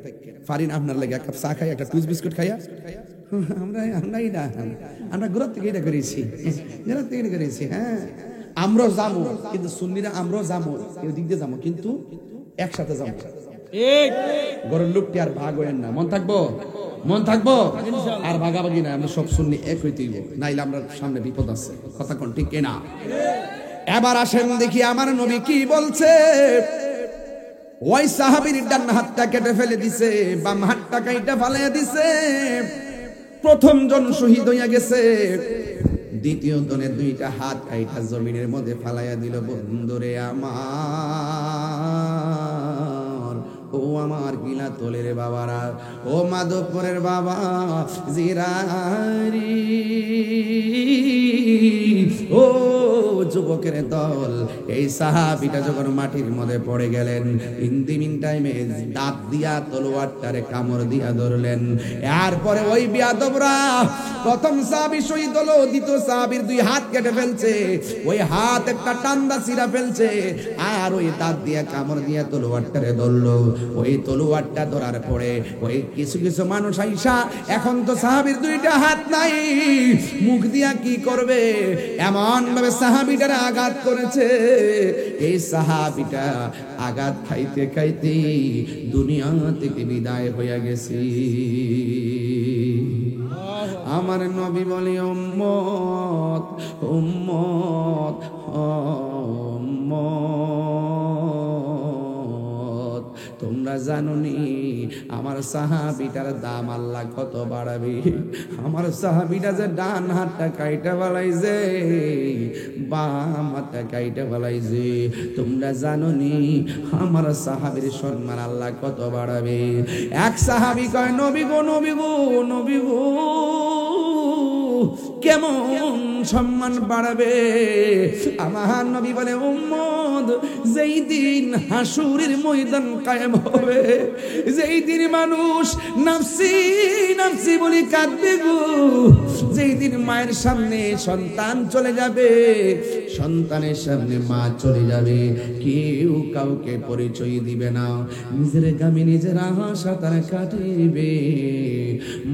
ফারিন আপনার লাগে 1 কাপ চা খাই, একটা টুস বিস্কুট খাইয়া আমরা ঘুরার থেকে এটা করেছি, ঘুরার থেকে করেছি। হ্যাঁ আমরাও যাবো, কিন্তু সুন্নিরা আমরাও যাবো, দিক দিয়ে যাবো, কিন্তু একসাথে যাবো। ঘরের লোকটি আর ভাগ হইেন না, মন থাকবো, মন থাকবো, আর ভাগাভাগি না। আমরা সব সুন্নি এক হইতেই, নাইলে আমরা সামনে বিপদ আছে। কথা কোন ঠিক কিনা? এবার আসেন দেখি আমার নবী কি বলছে। ওই সাহাবীর ডান হাতটা কেটে ফেলে দিছে, বাম হাতটা কাইটা ফালাইয়া দিছে। প্রথম জন শহীদ হইয়া গেছে, দ্বিতীয় জনের দুইটা হাত কাইটা জমিনের মধ্যে ফালাইয়া দিল। বন্ধুরে আমার, ও আমার গিলা তোলের বাবারা, ও মাধবপুরের বাবা জিরারি, ও যুবকের দল, এই সাহাবীটা যখন মাটির মধ্যে পড়ে গেলেন, ইন দি মিন টাইমে দাঁত দিয়া তলোয়ারটারে কামড় দিয়া ধরলেন। এরপরে ওই বিয়াদবরা, প্রথম সাহাবী শহীদ হলো, দ্বিতীয় সাহাবীর দুই হাত কেটে ফেলছে, ওই হাত একটা টান্দা ছিঁড়া ফেলছে, আর ওই দাঁত দিয়া কামড় দিয়া তলোয়ারটারে ধরলো। ওই তলোয়ারটা ধরার পরে ওই কিছু কিছু মানুষ আইসা, এখন তো সাহাবীর দুইটা হাত নাই, মুখ দিয়া কি করবে, এমন ভাবে সাহাবীটারে আঘাত করেছে। এই সাহাবীটা আঘাত খাইতে খাইতে দুনিয়া থেকে বিদায় হইয়া গেছে। আমার নবী বলে, উম্মত উম্মত উম্মত, তোমরা জানোনি আমার সাহাবীটার দাম আল্লাহ কত বাড়াবে। আমার সাহাবীটা যে ডান হাতটা কাইটা ফেলাইছে, বাম হাতটা কাইটা ফেলাইছে, তোমরা জানোনি আমার সাহাবীর সম্মান আল্লাহ কত বাড়াবে। এক সাহাবী কয়, নবী গো নবী গো নবী গো, কেমন সম্মান বাড়াবে? আমার নবী বলে, উম্মত, যেই দিন হাসুরের ময়দান কায়েম হবে, যেই দিন মানুষ নাফসি নাফসি বলে কাঁদবে গো, যেই দিন মায়ের সামনে সন্তান চলে যাবে, সন্তানের সামনে মা চলে যাবে, কেউ কাউকে পরিচয় দিবে না, নিজের গামে নিজের আশা তারা কাটিবে।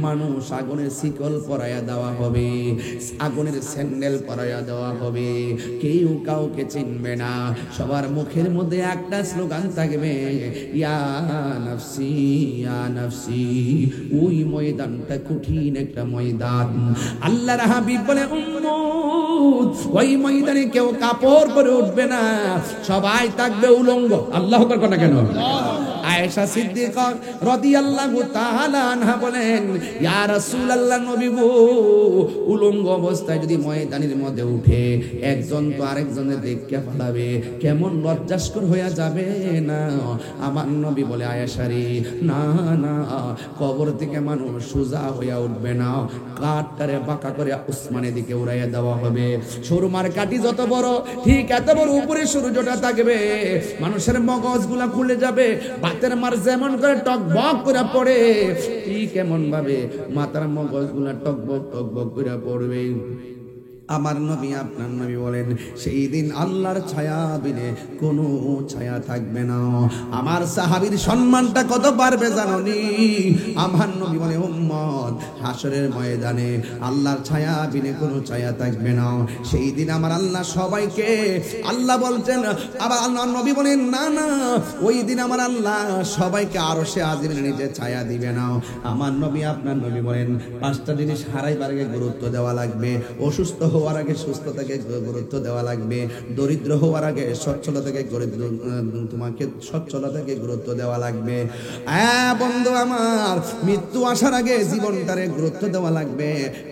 মানুষ আগুনের শিকল পরাইয়া দেওয়া হবে, আগুনের স্যান্ডেল পরাইয়া দেওয়া হবে, কেউ কাউকে চিনবে না। সবার মুখের মধ্যে একটা স্লোগান থাকবে, ইয়া নাফসি ইয়া নাফসি। ওই ময়দানটা কঠিন একটা ময়দান। আল্লাহর হাবিব বলে, উম্মত, ওই ময়দানে কেউ কাপড় পরে উঠবে না, সবাই থাকবে উলঙ্গ। আল্লাহু আকবার না কেন? আয়েশা সিদ্দিকা রাদিয়াল্লাহু তাআলা আনহা বলেন, ইয়া রাসূলুল্লাহ, নবী গো, উলঙ্গ অবস্থায় যদি ময়দানের মধ্যে উঠে, একজন তো আরেকজনের দেখে ফেলাবে, কেমন লজ্জাস্কর হয়ে যাবে না? আমার নবী বলে, আয়েশা রে, না না, কবর থেকে মানুষ সোজা হইয়া উঠবে না, কাঠটারে বাঁকা করে উসমানের দিকে উড়াইয়া দেওয়া হবে। সুরমার কাঠি যত বড়, ঠিক এত বড় উপরে সূর্যটা থাকবে, মানুষের মগজগুলা খুলে যাবে, ভাতের মার যেমন করে টকবক করে পড়ে, ঠিক এমন ভাবে মাথার মগজগুলা টকবক টকবক করে পড়বে। আমার নবী, আপনার নবী বলেন, সেই দিন আল্লাহর ছায়া বিনে কোনো ছায়া থাকবে না। আমার সাহাবীর সম্মানটা কত পারবে জানোনি? আমার নবী বলে, উম্মত, হাসরের ময়দানে আল্লাহর ছায়া বিনে কোনো ছায়া থাকবে না। সেই দিন আমার আল্লাহ সবাইকে, আল্লাহ বলছেন, আবার আল্লাহ নবী বলেন, না না, ওই দিন আমার আল্লাহ সবাইকে আরশে আজিমের নিচে ছায়া দিবে না। আমার নবী, আপনার নবী বলেন, পাঁচটা জিনিস হারাইবার আগে গুরুত্ব দেওয়া লাগবে। অসুস্থ হওয়ার আগে সুস্থতাকে গুরুত্ব দেওয়া লাগবে, দরিদ্র হওয়ার আগে সচ্ছলতাকে তোমাকে সচ্ছলতাকে গুরুত্ব দেওয়া লাগবে। বন্ধু আমার, মৃত্যু আসার আগে জীবনটারে গুরুত্ব দেওয়া লাগবে,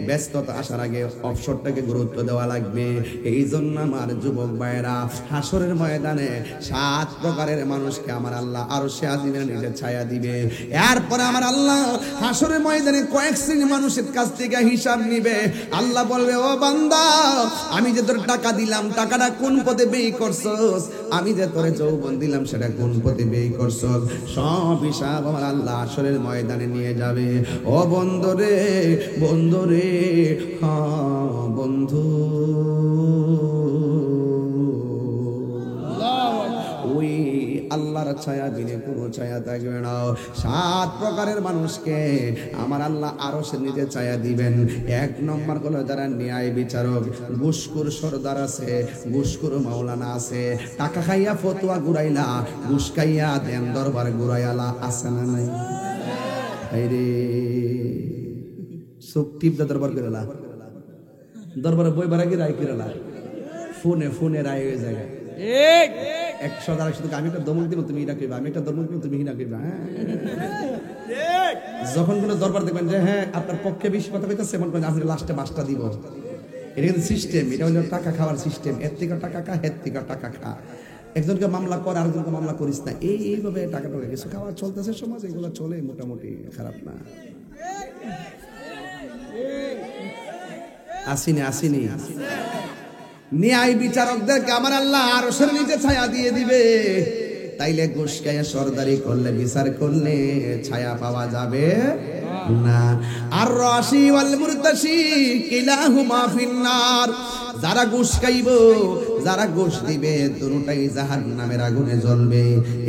ব্যস্ততা আসার আগে অবসরটাকে গুরুত্ব দেওয়া লাগবে। এই জন্য আমার যুবক ভাইয়েরা, হাসরের ময়দানে 7 প্রকারের মানুষকে আমার আল্লাহ আরশে আজিমের নিচে ছায়া দিবে। এরপরে আমার আল্লাহ হাসরের ময়দানে কয়েক শ্রেণীর মানুষের কাছ থেকে হিসাব নিবে। আল্লাহ বলবে, ও বান্দা, আমি যে তোর টাকা দিলাম, টাকাটা কোন পথে ব্যয় করছস? আমি যে তোরে যৌবন দিলাম, সেটা কোন পথে ব্যয় করছস? সব হিসাব আমার আল্লাহ হাসরের ময়দানে নিয়ে যাবে। ও বন্ধু রে, বন্ধু রে, হ্যাঁ বন্ধু, ওই আল্লাহর ছায়া বিনে কোনো ছায়া থাকবে না। 7 প্রকারের মানুষকে আমার আল্লাহ আরশের নিচে ছায়া দিবেন। 1 নম্বর হলো যারা ন্যায় বিচারক, ঘুষখোর সরদার আছে, ঘুষখোর মাওলানা আছে, টাকা খাইয়া ফতোয়া ঘুরাইলা, ঘুষ খাইয়া দেন দরবার ঘুরাইলা, আছে না নাই? আরে চোখ টিপদা দরবার করেলা, দরবারে বই বারাকি রায় করেলা, ফোনে ফোনে রায় হয়ে যায়। 100 শুধু আমি একটা দমক দিব তুমি এটা কইবা, আমি একটা দমক দিব তুমি হিনা কইবা। হ্যাঁ যখন কোনো দরবার দেখবেন যে হ্যাঁ আপনার পক্ষে বেশি কথা কইতাছে, মন করেন আপনি লাস্টে 5টা দিব। এটা কিন্তু সিস্টেম, এটা হলো টাকা খাওয়ার সিস্টেম। এর থেকে টাকা খা, এর থেকে টাকা খা। একজনকে মামলা কর, আরেকজনকে মামলা করিস না। এইভাবে টাকা টাকা কিছু খাওয়া চলতেছে সমাজ, এগুলো চলে মোটামুটি, খারাপ না। আসিনি ন্যায় বিচারকদেরকে আমার আল্লাহ আরশের নিচে ছায়া দিয়ে দিবে। তাইলে ঘুষ খাইয়া সরদারি করলে, বিচার করলে ছায়া পাওয়া যাবে না। আর রাশি ওয়াল মুরতাশি কিলাহুমা ফিন্নার। যারা ঘুষ খাইব, যারা ঘুষ দিবে, দুটোটাই জাহান্নামের আগুনে জ্বলবে।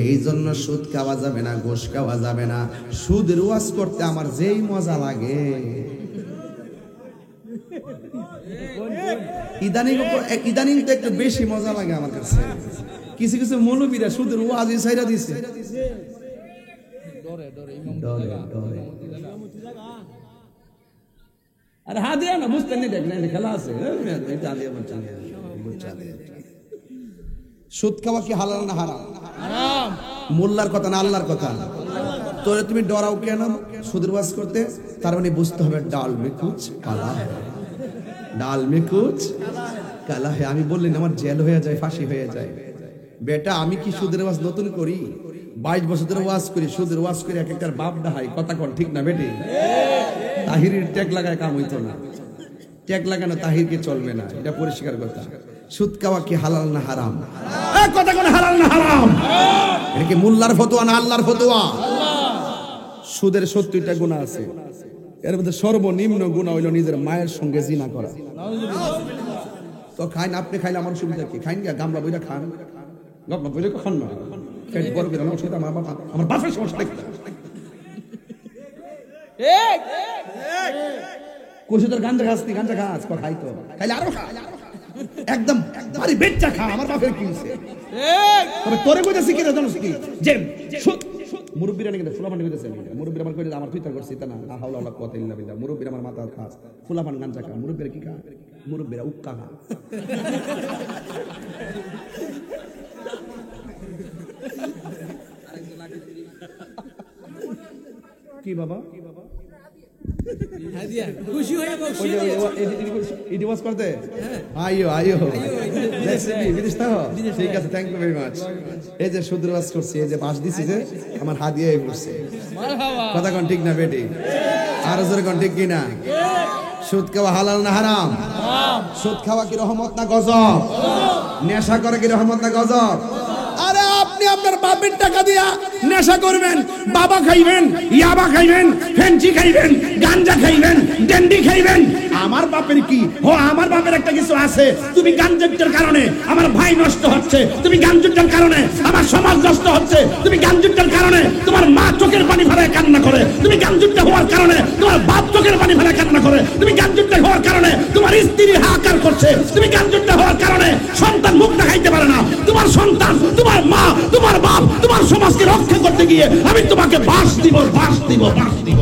এই জন্য সুদ খাওয়া যাবে না, ঘুষ খাওয়া যাবে না। সুদের ওয়াজ করতে আমার যেই মজা লাগে, ইদানিং তো একটু বেশি মজা লাগে আমার কাছে। কিছু কিছু মৌলবীরা সুদের ওয়াজই ছাইরা দিছে। আরে হা দিয়া না, বুঝতে নেই, দেখ না খেলা আছে। সুদ খাওয়া কি হালাল না হারাম? মোল্লার কথা না আল্লাহর কথা। তোরে তুমি ডরাও কেন সুদের ওয়াজ করতে? তার মানে বুঝতে হবে ডাল মে কুছ কালা है, ডাল মে কুছ কালা है। আমি বললেন আমার জেল হয়ে যায়, ফাঁসি হয়ে যায়। বেটা আমি কি সুদের ওয়াজ নতুন করি? 22 বছর ধরে ওয়াজ করি, সুদের ওয়াজ করে এক একটার বাপ ডাহাই। কথা কোন ঠিক না বেটি? তাহিরের ট্যাগ লাগায় কাম হইতো না, ট্যাগ লাগানো তাহিরকে চলবে না, এটা পরিষ্কার কথা। সুদ খাওয়া কি হালাল না হারাম? কথা কোন হালাল না হারাম? এটা কি মোল্লার ফতোয়া না আল্লাহর ফতোয়া? সুদের 70টা গুনাহ আছে, এর মধ্যে সর্বনিম্ন গুনাহ হইল নিজের মায়ের সঙ্গে জিনা করা। তো খাইন, আপনি খাইলে আমার সুবিধা কি? খাইন গিয়া গামলা বইরা খান, গামলা বইরা খান না, পেট বড় করে আমার সুবিধা। আমার বাপের সমস্যা দেখতে কোশিদার গাঞ্জা খাস নি, গাঞ্জা খাস খাই তো খাইলে আরো খা, একদম ভারী বেচ্চা খা। আমার বাপের কি হইছে? তবে তোরে কইতাছি কি জানোস কি, যে মুরব্বিরা নাকি ফুলাপান কইতেছে, মুরব্বিরা আমার কইলে আমার ফিতার করছি তা না, লা হাওলা ওয়ালা কুওয়াতা ইল্লা বিল্লাহ। মুরব্বিরা আমার মাথা খাস, ফুলাপান গাঞ্জা খা। মুরব্বিরা কি খা? মুরব্বিরা উক্কা খা। কি বাবা খুশি হয়ে ইডিওয়াস করতে আইও বিদেশ থাকো, ঠিক আছে, থ্যাংক ইউ ভেরি মাচ। এই যে সুদের ওয়াজ করছি, এই যে বাস দিছি, যে আমার হাদিয়া পড়ছে। কথা কোন ঠিক না বেটি? আর জোরে কোন ঠিক কি না? সুদ খাওয়া হালাল না হারাম? সুদ খাওয়া কি রহমত না গজব? নেশা করে কি রহমত না গজব? আরে আপনি আপনার বাপের টাকা দিয়া নেশা করবেন, বাবা খাইবেন, ইয়াবা খাইবেন, ফেন্সি খাইবেন, গাঞ্জা খাইবেন, ডেন্ডি খাইবেন। আমার বাপের কি? ও আমার বাপের একটা কিছু আছে। তুমি গাঞ্জার কারণে আমার ভাই নষ্ট হচ্ছে, তুমি গাঞ্জার কারণে আমার সমাজ নষ্ট হচ্ছে, তুমি গাঞ্জার কারণে তোমার মা চোখের পানি ফেলায় কান্না করে, তুমি গাঞ্জার হওয়ার কারণে তোমার বাপ চোখের পানি ফেলায় কান্না করে, তুমি গাঞ্জার হওয়ার কারণে তোমার স্ত্রী হাহাকার করছে, তুমি গাঞ্জার হওয়ার কারণে সন্তান মুখ দেখাইতে পারে না। তোমার সন্তান, তোমার মা, তোমার বাপ, তোমার সমাজকে রক্ষা করতে গিয়ে আমি তোমাকে বাস দিব, বাস দিব, বাস দিব।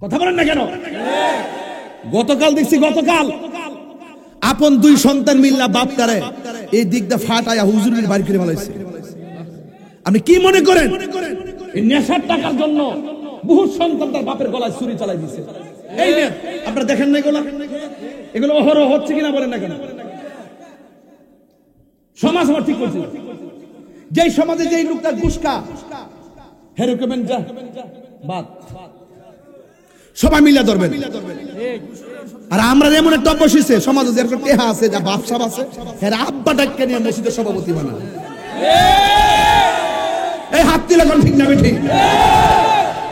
কথা বলেন না কেন? গতকাল দেখছি, গতকাল আপন 2 সন্তান মিল্লা বাপ তারে এই দিকটা ফাটায়া হুজুরের বাড়ি করে ফেলাইছে। আপনি কি মনে করেন এই নেশার টাকার জন্য বহু সন্তান তার বাপের গলায় ছুরি চালাই দিছে? এই যে আপনারা দেখেন না এগুলো অহরহ হচ্ছে কিনা বলেন না কেন? সমাজ আমার ঠিক করছে। যেই সমাজে যেই লোকটা গুসকা হেরকমেন যা বাদ সবাই মিলা ধরবেন। আর আমরা এমন একটা অভ্যাস সমাজে যেরকম টেহা আছে, যা বাপসাব আছে, এর আব্বাটাকে নিয়ে মসজিদের সভাপতি বানায়। এই হাত দিলে কোন ঠিক না বেঠি?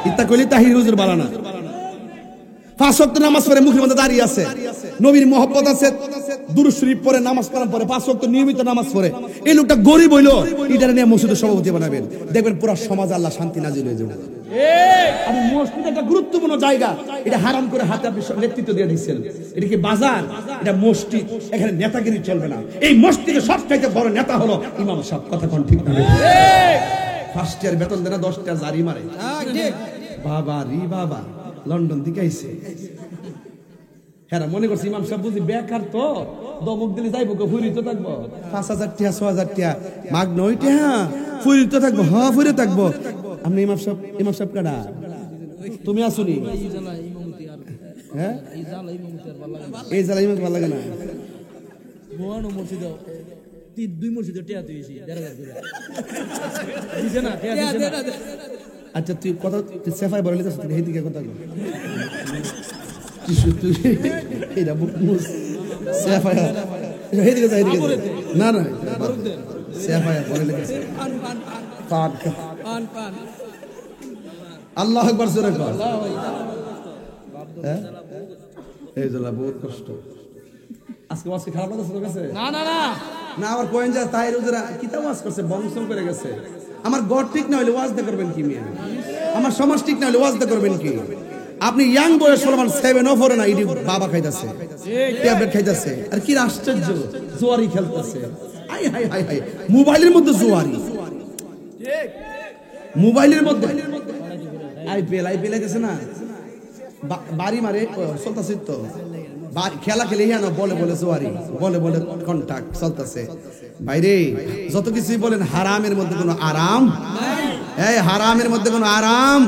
ইত্তা কইলে তাহির হুজুর বানানা। 5 ওয়াক্ত নামাজ পড়ে মুখের মধ্যে দাঁড়িয়ে আছে, নবীর মহব্বত আছে, দুরূদ শরীফ পড়ে, নামাজ কালাম পড়ে, 5 ওয়াক্ত নিয়মিত নামাজ পড়ে। এই লোকটা গরিব হইলো, এটারে নিয়ে মসজিদের সভাপতি বানাবেন, দেখবেন পুরো সমাজ আল্লাহ শান্তি নাজিল হয়ে যাবে। আর মসজিদ একটা গুরুত্বপূর্ণ জায়গা, এটা হারাম করে হাতে আপনি নেতৃত্ব দিয়ে দিচ্ছেন। এটা কি বাজার? এটা মসজিদ, এখানে নেতাগিরি চলবে না। এই মসজিদে সবচাইতে বড় নেতা হলো ইমাম সাহেব। কথা কোন ঠিক না? ফার্স্ট ইয়ার বেতন দেনা 10 টাকা জারি মারে। বাবা রি বাবা, লন্ডন থেকে আইছে। হ্যাঁ মনে করছি ইমাম সাহেব বুঝি বেকার তো দমক দিলে যাইবো ফুরি তো থাকবো 5,000 টাকা 6,000 টাকা মাগ নয় টাকা ফুরি তো থাকবো হ্যাঁ ফুরি থাকবো। আপনি ইমাম সাহেব কাটা তুমি আসুনি হ্যাঁ এই জ্বালা ইমাম ভালো লাগে না আচ্ছা তুই কথা সেফাই বলে দিকে কথা না না আল্লাহ আকবার জোরে কর। এই জন্য বহুত কষ্ট আজকে ওয়াজ খারাপ লাগছে তোর কাছে? না না না না আবার কোয়েন যা তাই রোজরা কিতা ওয়াজ করছে বংশম করে গেছে। আমার গড় ঠিক না হলে ওয়াজ দা করবেন কি মিয়া? আমার সমাজ ঠিক না হলে ওয়াজ দা করবেন কি? আপনি ইয়াং বয়স সলমান 7 অফ না ইডি বাবা খাইতাছে ট্যাবলেট খাইতাছে আর কি আশ্চর্য জোয়ারি খেলতেছে। হাই হাই হাই হাই মোবাইলের মধ্যে জোয়ারি ঠিক মোবাইলের মধ্যে আইপিএল গেছে না বাড়ি মারে চলতেছে তো খেলা খেলে না বলে বলে জোয়ারি বলে বলে কন্টাক্ট চলতেছে। বাইরে যত কিছুই বলেন হারামের মধ্যে কোনো আরাম এই হারামের মধ্যে কোনো আরাম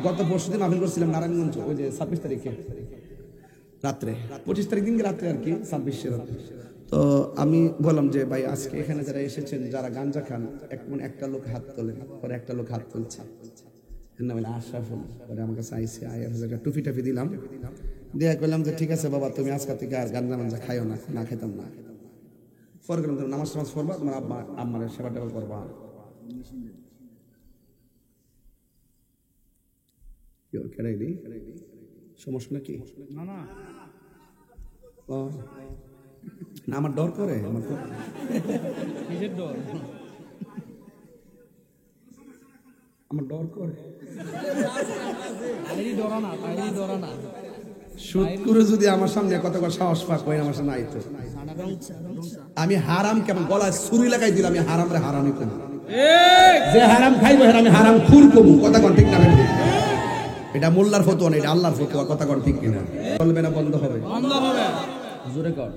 গত পরশুদিন মাহফিল করছিলাম নারায়ণগঞ্জ ওই যে 26 তারিখে রাত্রে 25 তারিখ দিন রাত্রে আর কি 26 রাত্রে। তো আমি বললাম যে ভাই আজকে এখানে যারা এসেছেন যারা গাঞ্জা খান একটা লোক হাত তোলেন পরে একটা লোক হাত তুলছে নাম হলো আশরাফুল। পরে আমার কাছে আইসে আয়ার জায়গা টুপি টাপি দিলাম দেয়া করলাম যে ঠিক আছে বাবা তুমি আজকে থেকে আর গাঞ্জা মাঞ্জা খাইও না না খাইতাম না। পরে গেলাম তুমি নামাজ টামাজ পড়বা তোমার আম্মার সেবা টেবা করবা। সমস্যা নাকি? না আমার ডর করে আমার ডর করে শুট করে যদি আমার সামনে কত সাহস পাক হয় আমার সামনে আইতো আমি হারাম কেমন গলায় ছুরি লাগাই দিলাম আমি হারাম রে হারামই কম যে হারাম খাইবো আমি হারাম খুর কমু কথা কোন ঠিক না? এটা মোল্লার ফতোয়া না এটা আল্লাহর ফতোয়া কথা কোন ঠিক কিনা? চলবে না বন্ধ হবে? বন্ধ হবে জোরে কর।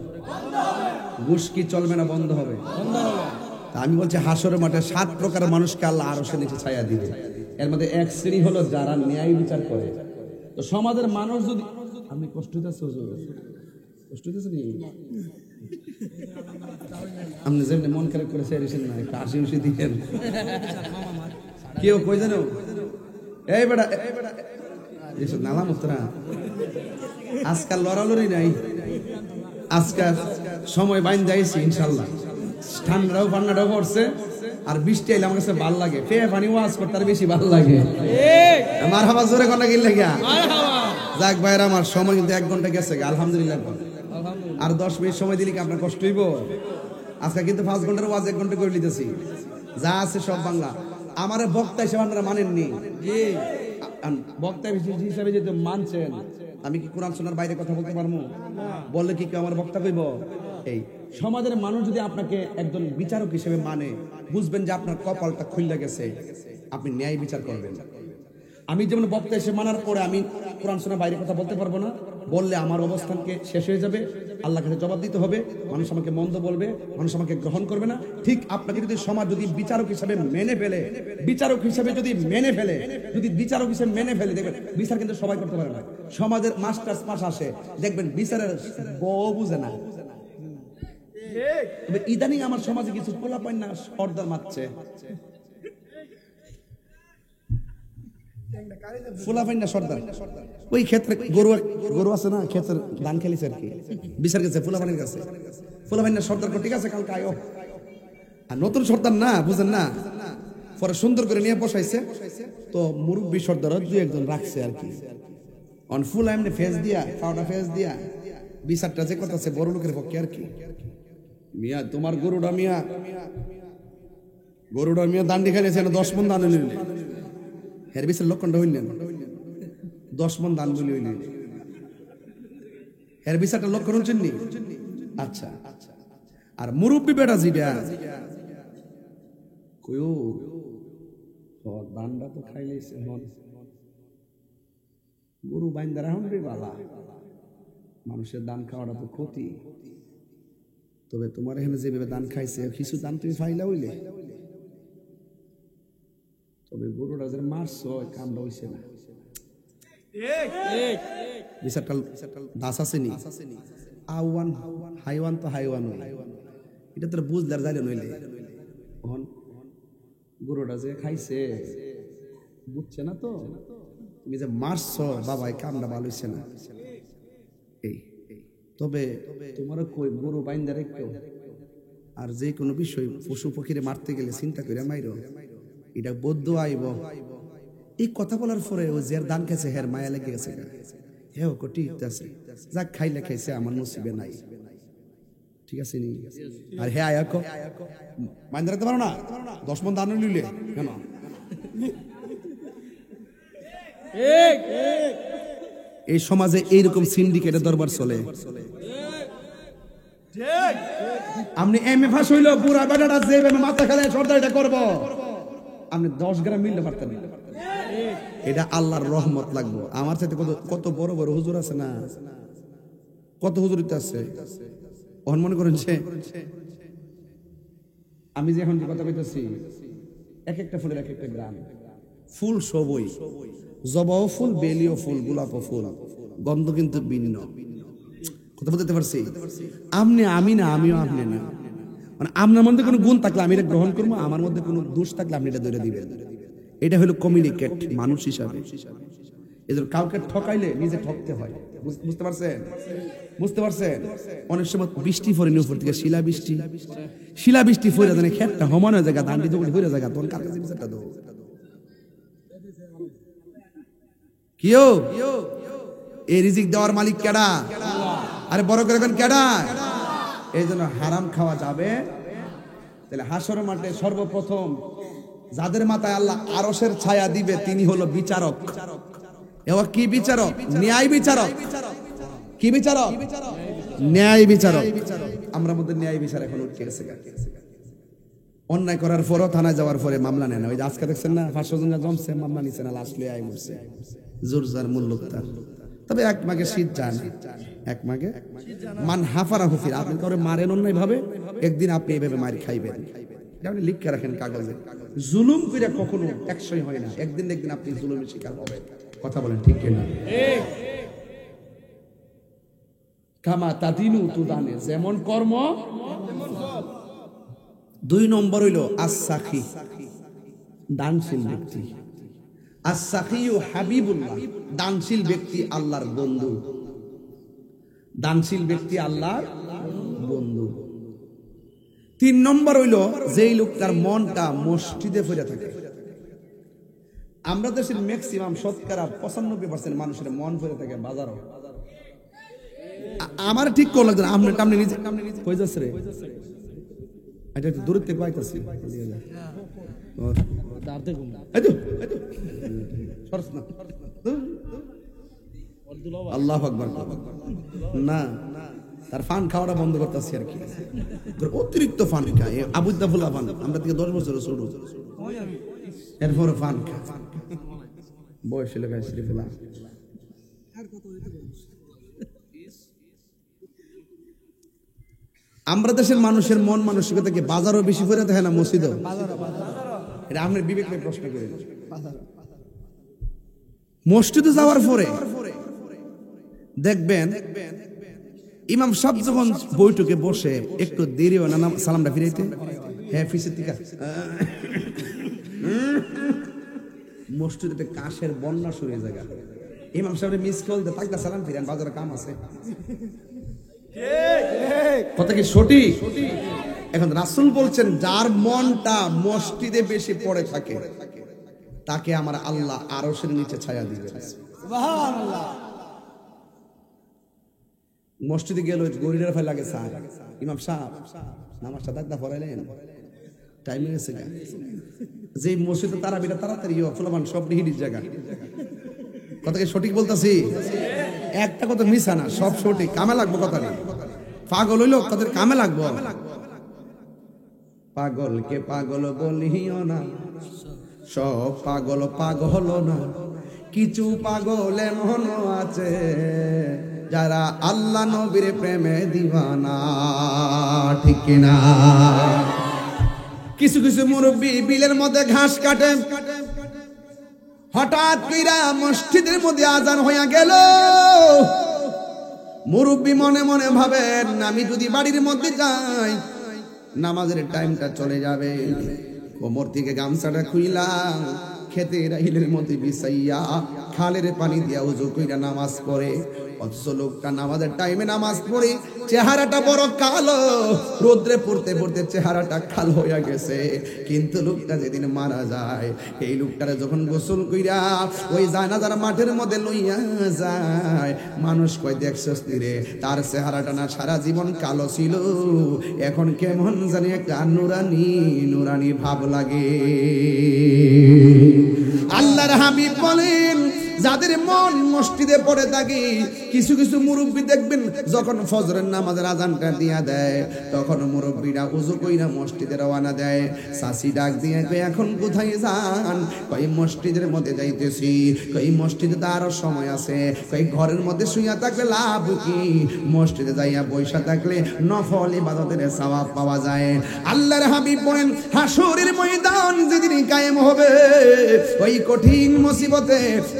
ঘুষ কি চলবে না বন্ধ হবে? বন্ধ হবে। আমি বলছি হাসরের মাঠে 7 প্রকারের মানুষকে আল্লাহ আরশের নিচে ছায়া দিবে। এর মধ্যে এক শ্রেণী হলো যারা ন্যায় বিচার করে। তো সমাজের মানুষ যদি আপনি কষ্ট হইতেছে কষ্ট হইতেছে নি আপনি যেমনি মন খারাপ করে সেরেছেন না একটা হাসি হুসি দিয়েন কেউ কই জানো এই বেটা এসব নালাম উত্তরা আজকাল লড়ালড়ি নাই আজকাল সময় বাইন যাইছি ইনশাল্লাহ ঠান্ডাও পান্নাটাও পড়ছে আর বৃষ্টি আইলে আমার কাছে ভাল লাগে ফেয়ে পানি ওয়াজ করতে আর বেশি ভাল লাগে আমার হাবা জোরে কন্যা গিল লাগিয়া যাক ভাইরা আমার সময় কিন্তু 1 ঘন্টা গেছে আলহামদুলিল্লাহ আর 10 মিনিট সময় দিলে কি আপনার কষ্ট হইব? আজকে কিন্তু 5 ঘন্টার ওয়াজ 1 ঘন্টা করে লিতেছি যা আছে সব বাংলা। আমার বক্তা হিসেবে আপনারা মানেননি বক্তা হিসাবে যদি মানছেন আমি কি কোরআন সুন্নাহর বাইরে কথা বলতে পারবো? বললে কি কেউ আমার বক্তা কইব? এই সমাজের মানুষ যদি আপনাকে একজন বিচারক হিসেবে মানে বুঝবেন যে আপনার কপালটা খুলে গেছে আপনি ন্যায় বিচার করবেন। আমি যেমন বক্তা এসে মানার পরে আমি কোরআন সুন্নাহর বাইরে কথা বলতে পারবো না, বললে আমার অবস্থানকে শেষ হয়ে যাবে, আল্লাহর কাছে জবাব দিতে হবে, মানুষ আমাকে মন্দ বলবে, মানুষ আমাকে গ্রহণ করবে না। ঠিক আপনাকে যদি সমাজ যদি বিচারক হিসেবে মেনে ফেলে দেখবেন বিচার কিন্তু সবাই করতে পারে না। সমাজের মাস্টার্স পাস আসে দেখবেন বিচারের বউ বুঝে না। ইদানিং আমার সমাজে কিছু পোলা পায় না সর্দার মারছে ওই ক্ষেত্রে গরু আছে না ক্ষেত্রে ধান খেলিছে আর কি বিচার গেছে ফুলাপানির কাছে ফুলাপানি সর্দার ঠিক আছে কালকে আয়ো আর নতুন সর্দার না বুঝেন না পরে সুন্দর করে নিয়ে বসাইছে তো মুরব্বী সর্দার 2-1 জন রাখছে আর কি অন ফুল এমনি ফেস দিয়া পাউডার ফেস দিয়া বিচারটা যে কথা আছে বড় লোকের পক্ষে আর কি মিয়া তোমার গরুটা মিয়া দান্ডি খাইছে 10 মণ দান নিলেন এর বিচার লক্ষণটা হইলেন 10 মণ দান বলি হইলেন এর বিচারটা লক্ষণ হচ্ছেন নি? আচ্ছা আর মুরব্বী বেটা জিডা কইও দানটা তো খাইলেছে গরু বাইন্দা রাখুন রে বালা মানুষের দান খাওয়াটা তো ক্ষতি। তবে তোমার এখানে যেভাবে দান খাইছে কিছু দান তুমি ফাইলা হইলে, তবে গরুটা যে মারছো কামটা হইছে না। বিচারটাল দাস আসেনি আওয়ান হাইওয়ান তো হাইওয়ান, এটা তোর বুঝলার যাইলে নইলে গরুটা যে খাইছে বুঝছে না তো, তুমি যে মারছো বাবা এই কামটা ভালো হইছে না। এই তবে তোমারও কই গরু বাইন্দা রেখো, আর যে কোনো বিষয় পশু পক্ষীরে মারতে গেলে চিন্তা করে মাইরো, এটা বদ্ধ আইব। এই কথা বলার পরে ও যে দান খাইছে হের মায়া লেগে গেছে, হ্যাঁ ঠিক আছে, যাক খাইলে খাইছে, আমার নসিবে নাই, ঠিক আছে নি। আর হ্যাঁ আয়া মাইন্দা রাখতে পারো না, 10 মণ দান নিলে কেন? এই সমাজে এইরকম সিন্ডিকেটের দরবার চলে। আপনি এমএ পাস হইলো পুরা বেটাটা যেভাবে মাথা খেলে সর্দারিটা করবো, আপনি 10 গ্রাম মিলতে পারতেন না। এটা আল্লাহর রহমত লাগবো। আমার সাথে কত বড় বড় হুজুর আছে না, কত হুজুর আছে। ওহন মনে করেন যে আমি যে এখন যে কথা কইতেছি, এক একটা ফুলের এক একটা গ্রাম, ফুল সবই, জবাও ফুল, বেলিও ফুল, গোলাপও ফুল, গন্ধ কিন্তু ভিন্ন। কথা বলতে পারছি? আপনি আমি না, আমিও আপনি না, মানে আপনার মধ্যে কোনো গুণ থাকলে আমি এটা গ্রহণ করবো, আমার মধ্যে কোনো দোষ থাকলে আপনি এটা ধরে দিবেন। এটা হলো কমিউনিকেট মানুষ হিসাবে। এদের কাউকে ঠকাইলে নিজে ঠকতে হয়, বুঝতে পারছেন? বুঝতে পারছেন? অনেক সময় বৃষ্টি পড়েনি উপর থেকে, শিলা বৃষ্টি পড়ে জানে খেতটা সমান হয়ে জায়গা, ধানটি যখন হয়ে জায়গা, তখন কার কাছে বিচারটা দেবো? কিও এই রিজিক দেওয়ার মালিক কেডা? আরে বড় করে কেডা? এই জন্য হারাম খাওয়া যাবে। তাহলে হাসর মাঠে সর্বপ্রথম যাদের মাথায় আল্লাহ আরশের ছায়া দিবে তিনি হলো বিচারক। এবার কি বিচারক? ন্যায় বিচারক। কি বিচারক? ন্যায় বিচারক। আমরা মধ্যে ন্যায় বিচার এখন উঠে গেছে। অন্যায় করার পরও থানায় যাওয়ার পরে মামলা নেয় না। ওই যে আজকে দেখছেন না 500 জন জমছে, মামলা নিচ্ছে না, লাশ লয়ে আই মরছে। জোর যার মূল্য তার। তবে এক মাগে শীত যান, এক মাগে মান হাফারা হুফির। আপনি কাউরে মারেন অন্যায় ভাবে, একদিন আপনি এইভাবে মার খাইবেন। আপনি লিখে রাখেন কাগজে, জুলুম করে কখনো একশই হয় না, একদিন একদিন আপনি জুলুমের শিকার হবেন। কথা বলেন ঠিক কিনা? কামা তাদিনু তুদানে, যেমন কর্ম। 2 নম্বর হইল আস-সাখী, দানশীল ব্যক্তি। আস-সাখীউ হাবিবুল্লাহ, দানশীল ব্যক্তি আল্লাহর বন্ধু। দানশীল ব্যক্তি আল্লাহর বন্ধু। 3 নম্বর হইল যেই লোকটার মনটা মসজিদে পড়ে থাকে। আমরা দেশের ম্যাক্সিমাম শতকরা 95% মানুষের মন পড়ে থাকে বাজারও। আমার ঠিক কোন লাগছে না, আপনি নিজে কই যাচ্ছে রে? এটা একটু দূর থেকে পাইতাছি। আল্লাহু আকবার। না, তার ফান খাওয়াটা বন্ধ করতেছি আর কি। অতিরিক্ত ফান খায়, আবুদ্দাফুল্লাহ ফান, আমরা থেকে 10 বছর ছোট, এরপরে ফান খায়, বয়স হলে খায় শ্রীফুলা। আমরা দেশের মানুষের মন মানসিকতাকে বাজারও বেশি করে দেখে না মসজিদও? এটা আপনার বিবেক নিয়ে প্রশ্ন করি। মসজিদে যাওয়ার পরে দেখবেন ইমাম সাহেব যখন বৈঠকে বসে একটু দেরি হয় না সালামটা ফিরাইতে, হ্যাঁ ফিসের থেকে মসজিদে কাশের বন্যা শুরু হয়ে যায়। ইমাম সাহেবের মিস কল দিয়ে তাকদা সালাম ফিরান, বাজারে কাম আছে। কথা কি সঠিক? এখন রাসূল বলছেন যার মনটা মসজিদে বেশি পড়ে থাকে তাকে আমার আল্লাহ আরশের নিচে ছায়া দিবেন। সুবহানাল্লাহ। মসজিদে গেল গরিবের ফাই লাগে স্যার, ইমাম সাহেব নামাজটা দাদা পড়াইলেন, টাইম হয়ে গেছে। যে মসজিদে তারাবিটা তাড়াতাড়ি ফুলবান সব হিডির জায়গা। কথা কি সঠিক বলতাছি? একটা কথা মিছা না, সব সঠিক। কামে লাগবো কথা নেই, পাগল হইল তাদের কামে লাগবো। পাগলকে পাগল বলিও না, সব পাগল পাগল না, কিছু পাগল এমন আছে যারা আল্লাহ নবীর প্রেমে দিওয়ানা, ঠিক কিনা? কিছু কিছু মুরব্বী বিলের মধ্যে ঘাস কাটে, হঠাৎ কইরা মসজিদের মধ্যে আজান হইয়া গেল। মুরব্বী মনে মনে ভাবেন, আমি যদি বাড়ির মধ্যে যাই নামাজের টাইমটা চলে যাবে। কোমর থেকে গামছাটা খুইলাম, খেতের হিলের মধ্যে বিছাইয়া খালের পানি দিয়া উজু কইরা নামাজ পড়ে। অথচ লোকটা নামাজের টাইমে নামাজ পড়ে চেহারাটা বড় কালো, রোদ্রে পড়তে পড়তে চেহারাটা কালো হইয়া গেছে। কিন্তু লোকটা যেদিন মারা যায়, এই লোকটারে যখন গোসল কইরা ওই জানাজার মাঠের মধ্যে লইয়া যায়, মানুষ কয় দেখছস রে, তার চেহারাটা না সারা জীবন কালো ছিল, এখন কেমন জানি একটা নুরানি নুরানি ভাব লাগে। আল্লাহর হাবিব বলেন, যাদের মন মসজিদে পড়ে থাকে, কিছু কিছু মুরব্বী দেখবেন যখন ফজরের নামাজের আজানটা দিয়া দেয়, তখন মুরব্বীরা উযু কইরা মসজিদে রওনা দেয়। চাচি ডাক দিয়ে কই, এখন কোথায় যান? কই মসজিদের মধ্যে যাইতেছি। কই মসজিদে তো আরো সময় আছে। কই ঘরের মধ্যে শুইয়া থাকলে লাভ কি, মসজিদে যাইয়া বৈশা থাকলে নফল ইবাদতের সওয়াব পাওয়া যায়। আল্লাহর হাবিব বলেন, হাসরের ময়দান যেদিন কায়েম হবে, ওই কঠিন মুসিবতে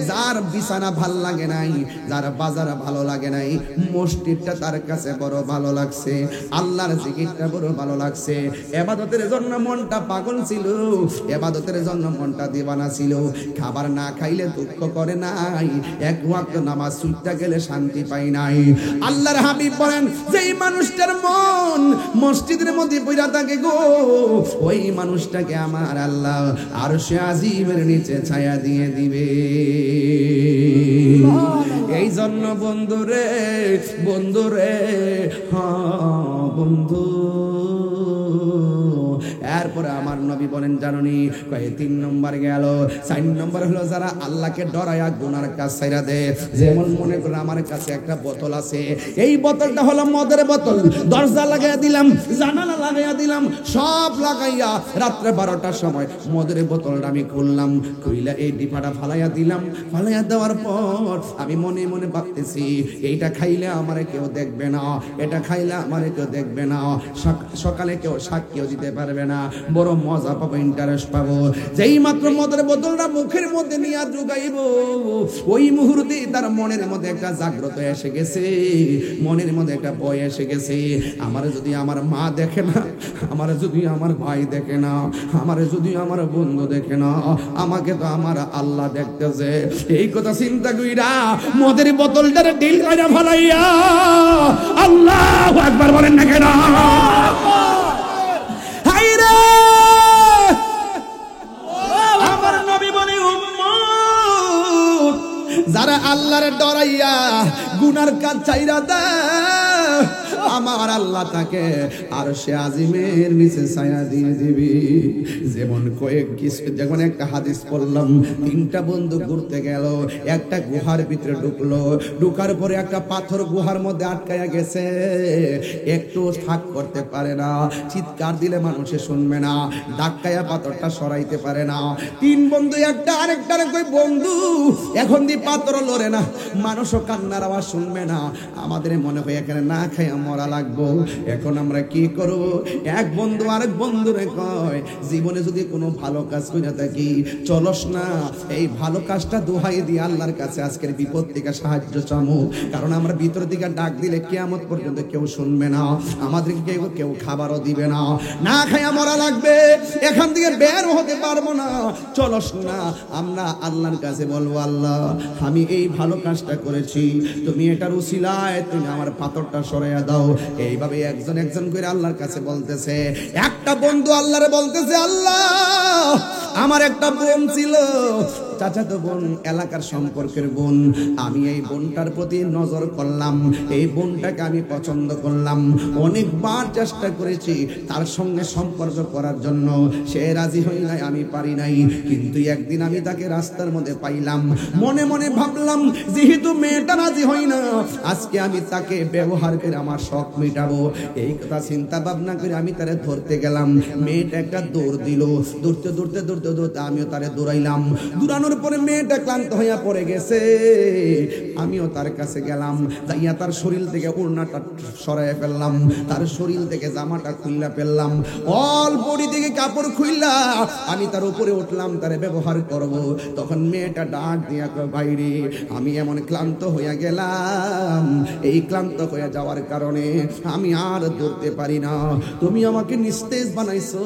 যার বিছানা ভাল লাগে নাই, যার বাজার ভালো লাগে নাই, মসজিদটা তার কাছে বড় ভালো লাগছে, আল্লাহর জিকিরটা বড় ভালো লাগছে। ইবাদতের জন্য মনটা পাগল ছিল, ইবাদতের জন্য মনটা দিওয়ানা ছিল। খাবার না খাইলে দুঃখ করে নাই, এক ওয়াক্ত নামাজ ছুটতে গেলে শান্তি পাই নাই। আল্লাহর হাবিব বলেন, যেই মানুষটার মন মসজিদের মধ্যে পড়া থাকে গো, ওই মানুষটাকে আমার আল্লাহ আরশে আজিমের নিচে ছায়া দিয়ে দিবে। এই জন্য বন্ধুরে বন্ধুরে বন্ধু, এরপরে আমার নবী বলেন জাননি কয়ে 3 নম্বর গেল। 4 নম্বর হলো যারা আল্লাহকে ডরায়া গুনার কাজ ছাইরা দেয়। যেমন মনে করো আমার কাছে একটা বোতল আছে, এই বোতলটা হলো মদের বোতল, দরজা লাগাইয়া দিলাম, জানালা লাগাইয়া দিলাম, সব লাগাইয়া রাত্রে 12টার সময় মদের বোতলটা আমি খুললাম, খুইলা এই ডিপাটা ফালাইয়া দিলাম। ফালাইয়া দেওয়ার পর আমি মনে মনে ভাবতেছি, এইটা খাইলে আমারে কেউ দেখবে না, এটা খাইলে আমারে কেউ দেখবে না, সকালে কেউ সাক্ষীও দিতে পারবে না, বড় মজা পাবো, ইন্টারেস্ট পাবো। যেই মাত্র মদের বোতলটা মুখের মধ্যে নিয়ে ঢুকাইব, ওই মুহূর্তে তার মনের মধ্যে একটা জাগ্রত এসে গেছে, মনের মধ্যে একটা ভয় এসে গেছে। আমারে যদি আমার মা দেখে না, আমারে যদি আমার ভাই দেখে না, আমারে যদি আমার বন্ধু দেখে না, আমাকে তো আমার আল্লাহ দেখতেছে। এই কথা চিন্তা কইরা মদের বোতলটারে ঢিল কইরা ফলাইয়া আল্লাহু আকবার বলেন না কেন? আমার নবী বলে, উম্মত যারা আল্লাহরে ডরাইয়া গুনার কাজ ছাইরা দেয়, আমার আল্লাহ তাকে আরশে আজিমের নিচে ছায়া দিয়ে দিবি। যেমন একটা হাদিস পড়লাম, 3টা বন্ধু ঘুরতে গেল, একটা গুহার ভিতরে ঢুকলো, ঢুকার পরে একটা পাথর গুহার মধ্যে আটকায়া গেছে, একটু থাক করতে পারে না, চিৎকার দিলে মানুষে শুনবে না, ধাক্কায়া পাথরটা সরাইতে পারে না। 3 বন্ধু একটা আরেকটারে কই, বন্ধু এখন দি পাথর লড়ে না, মানুষও কান্নার আওয়াজ শুনবে না, আমাদের মনে হয় এখানে না খাই মরা লাগবো, এখন আমরা কি করব? এক বন্ধু আরেক বন্ধুরে কয়, জীবনে যদি কোনো ভালো কাজ করে থাকি, চলস না এই ভালো কাজটা দোহাই দিয়ে আল্লাহর কাছে আজকের বিপদ থেকে সাহায্য চামু, কারণ আমরা ভিতর দিকে ডাক দিলে কিয়ামত পর্যন্ত কেউ শুনবে না, আমাদেরকে কেউ খাবারও দিবে না, না খাইয়া মরা লাগবে, এখান থেকে বের হতে পারবো না, চলস না আমরা আল্লাহর কাছে বলবো, আল্লাহ আমি এই ভালো কাজটা করেছি, তুমি এটার উসিলায় তুমি আমার পাথরটা সরাইয়া দাও। এইভাবে একজন একজন করে আল্লাহর কাছে বলতেছে। একটা বন্ধু আল্লাহরে বলতেছে, আল্লাহ আমার একটা বোন ছিল, চাচাতো বোন, এলাকার সম্পর্কের বোন, আমি এই বোনটার প্রতি নজর করলাম, এই বোনটাকে আমি পছন্দ করলাম, অনেকবার চেষ্টা করেছি তার সঙ্গে সম্পর্ক করার জন্য, সে রাজি হয় নাই, আমি পারি নাই, কিন্তু একদিন আমি তাকে রাস্তার মধ্যে পাইলাম, মনে মনে ভাবলাম যেহেতু মেয়েটা রাজি হয় না, আজকে আমি তাকে ব্যবহার করে আমার শখ মেটাবো। এই কথা চিন্তা ভাবনা করে আমি তারে ধরতে গেলাম, মেয়েটা একটা দৌড় দিল, দৌড়তে দৌড়তে দৌড়তে দৌড়তে আমিও তারে দৌড়াইলাম, দৌড়ানো ঘুমানোর পরে মেয়েটা ক্লান্ত হইয়া পড়ে গেছে। আমিও তার কাছে গেলাম, যাইয়া তার শরীর থেকে ওড়নাটা সরাইয়া ফেললাম, তার শরীর থেকে জামাটা খুইলা ফেললাম, অল্প থেকে কাপড় খুইলা আমি তার উপরে উঠলাম, তারে ব্যবহার করব। তখন মেয়েটা ডাক দিয়া কয়, বাইরে আমি এমন ক্লান্ত হইয়া গেলাম, এই ক্লান্ত হইয়া যাওয়ার কারণে আমি আর ধরতে পারি না, তুমি আমাকে নিস্তেজ বানাইছো,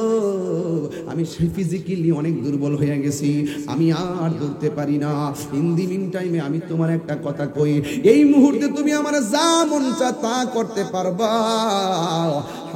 আমি ফিজিক্যালি অনেক দুর্বল হয়ে গেছি, আমি আর ধরতে পারি না। ইন দি মিন টাইমে আমি তোমার একটা কথা কই, এই মুহূর্তে তুমি আমার যা মন চা তা করতে পারবা,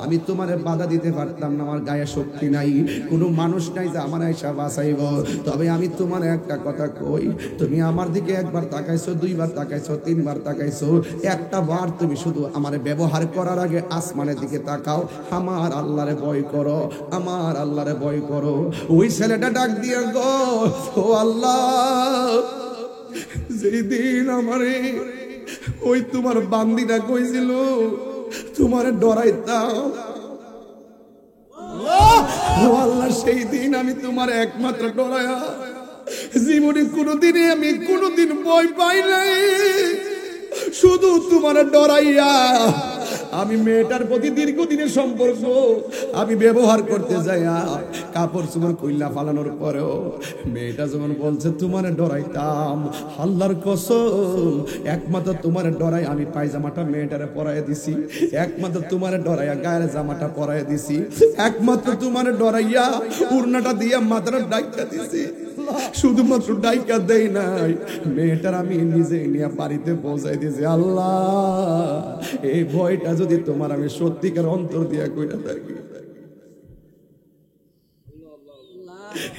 আমি তোমার বাধা দিতে পারতাম না, আমার গায়ে শক্তি নাই, কোনো মানুষ নাই যে আমার আয়সা বাঁচাইব। তবে আমি তোমার একটা কথা কই, তুমি আমার দিকে একবার তাকাইছো, দুইবার তাকাইছো, তিনবার তাকাইছো, একটা বার তুমি শুধু আমার ব্যবহার করার আগে আসমানের দিকে তাকাও, আমার আল্লাহরে ভয় করো, আমার আল্লাহরে ভয় করো। ওই ছেলেটা ডাক দিয়া গো, ও আল্লাহ, যেই দিন আমারে ওই তোমার বান্দিটা কইছিল তোমার ডরাইতাম, ও আল্লাহ, সেই দিন আমি তোমার একমাত্র ডরায়া জীবনে কোনোদিনই আমি কোনোদিন ভয় পাই নাই, শুধু তোমার ডরাইয়া আমি মেয়েটার প্রতি দীর্ঘদিনের সম্পর্ক আমি ব্যবহার করতে যাইয়া কাপড় চোপড় কইলা ফালানোর পরেও মেয়েটা যখন বলছে তোমার ডরাইতাম, আল্লাহর কসম একমাত্র তোমার ডরাই আমি পায়জামাটা মেয়েটারে পরাইয়া দিছি, একমাত্র তোমার ডরাইয়া গায়ের জামাটা পরাইয়া দিছি, একমাত্র তোমার ডরাইয়া উড়নাটা দিয়া মাথাটা ডাইকা দিছি, শুধুমাত্র ডাইকা দেই নাই, মেয়েটার আমি নিজে নিয়ে বাড়িতে পৌঁছাই দিয়েছি। আল্লাহ, এই ভয়টা যদি তোমার আমি সত্যিকার অন্তর দিয়া কইরা থাকি,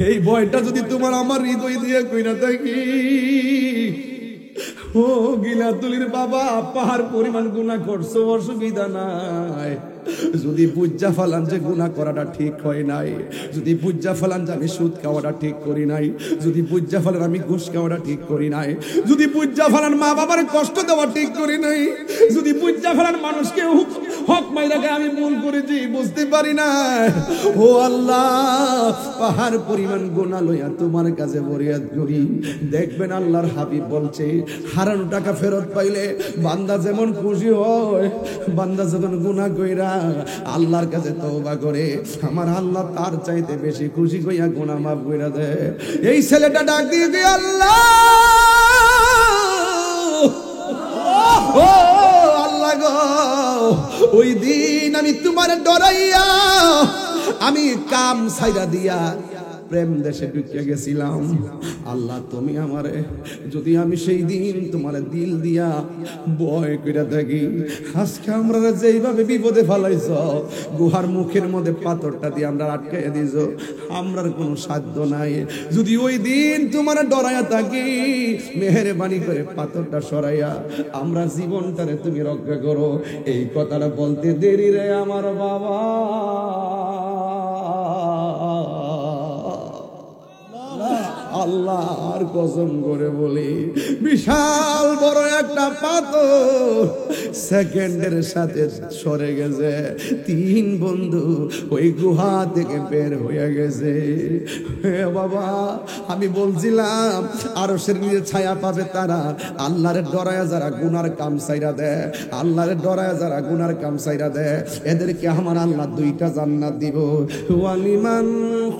এই ভয়টা যদি তোমার আমার হৃদয় দিয়ে কইরা থাকি, ও গিলাতুলির বাবা, পাহাড় পরিমাণ গুনাহ করছো, অসুবিধা নাই, যদি বুঝা ফেলান যে গুনাহ করাটা ঠিক হয় নাই, যদি বুঝা ফেলান যে আমি সুদ খাওয়াটা ঠিক করি নাই, যদি বুঝা ফেলান আমি ঘুষ খাওয়াটা ঠিক করি নাই, যদি বুঝা ফেলান মা বাবার কষ্ট দেওয়া ঠিক করি নাই, যদি বুঝা ফেলান মানুষকে হক মাইরাকে আমি ভুল করেছি বুঝতে পারি না, ও আল্লাহ, পাহাড় পরিমাণ গুনাহ লইয়া তোমার কাছে ফরিয়াদ করি। দেখবেন আল্লাহর হাবিব বলছে, হারানো টাকা ফেরত পাইলে বান্দা যেমন খুশি হয়, বান্দা যখন গুনাহ কইরা আল্লাহর কাছে তওবা করে, আমার আল্লাহ তার চাইতে বেশি খুশি হইয়া গুনাহ মাফ কইরা দেয়। এই ছেলেটা ডাক দিয়ে কি, আল্লাহ, ও আল্লাহ গো, ওই দিন আমি তোমার ডরাইয়া আমি কাম ছাইরা দিয়া প্রেম দেশে ঢুকে গেছিলাম, আল্লাহ তুমি আমারে যদি আমি সেই দিন তোমার দিল দিয়া ভয় কইরা থাকি, আজকে আমরা যেইভাবে বিপদে ফেলাইছ, গুহার মুখের মধ্যে পাথরটা দিয়ে আমরা আটকাইয়া দিছ, আমরার কোনো সাধ্য নাই, যদি ওই দিন তোমার ডরাইয়া থাকি, মেহেরবানি করে পাথরটা সরাইয়া আমরা জীবনটারে তুমি রক্ষা করো। এই কথাটা বলতে দেরি রে আমার বাবা, আল্লাহর কসম করে বলি, বিশাল বড় একটা পাথর সেকেন্ডের সাথে সরে গেছে, তিন বন্ধু ওই গুহা থেকে বের হয়ে গেছে। হে বাবা, আমি বলছিলাম আরশের নিচে ছায়া পাবে তারা আল্লাহর ডরায়া যারা গুনার কাম সাইরা দেয়, আল্লাহর ডরায়া যারা গুনার কাম সাইরা দেয়, এদেরকে আমার আল্লাহ দুইটা জান্নাত দিব। ওয়ালিমান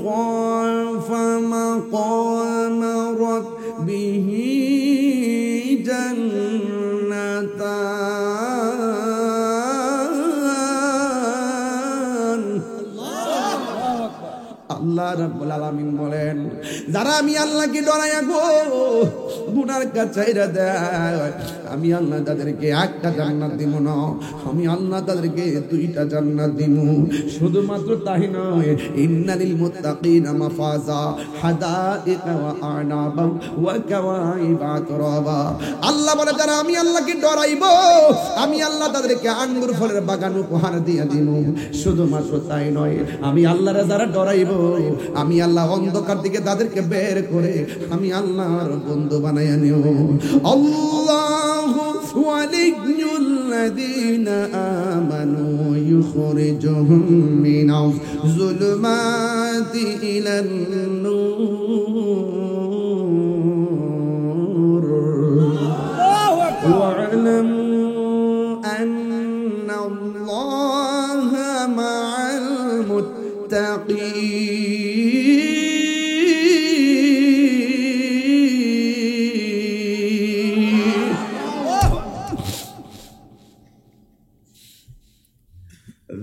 খাফা মাকাম রাব্বিহি জান্নাতান। আল্লাহ রাব্বুল আলামিন বলেন, যারা আমি আল্লাহকে ডরায়া গো গুনার কাজ ছাইরা দেয়, আমি আল্লাহ তাদেরকে একটা জান্নাত দিব না, আমি আল্লাহ তাদেরকে দুইটা জান্নাত দিব। শুধুমাত্র তাই নয়, ইন্নালিল মুত্তাকিনা মাফাজা হাদাইকা ওয়া আনাবা ওয়া কাওয়াইবা আতরাবা। আল্লাহ বলে, যারা আমি আল্লাহকে ডরাইব, আমি আল্লাহ তাদেরকে আঙ্গুর ফলের বাগান উপহার দিয়ে দিব। শুধুমাত্র তাই নয়, আমি আল্লাহরে যারা ডরাইব, আমি আল্লাহ অন্ধকার দিকে তাদেরকে বের করে আমি আল্লাহর বন্ধু বানাইয়া নিও। আল্লাহু ওয়ালিয়্যুল্লাযীনা আমানু ইউখরিজুহুম মিনাজ যুলুমাতি ইলান নূর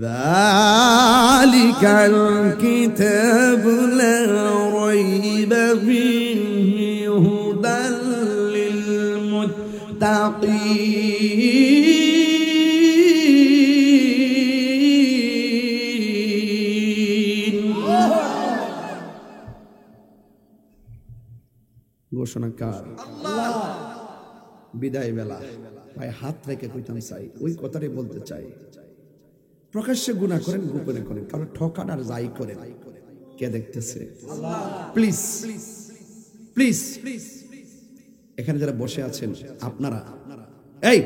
ذلك الكتاب لا ريب فيه هدى للمتقين ঘোষণাকার আল্লাহ। বিদায় বেলা ভাই হাত রেখে কইতাম চাই, ওই কথাটাই বলতে চাই। প্রকাশ্যে গুনাহ করেন, গোপনে করেন, কারণ ঠকান আর যাই করেন, কে দেখতেছে? প্লিজ প্লিজ এখানে যারা বসে আছেন আপনারা, এই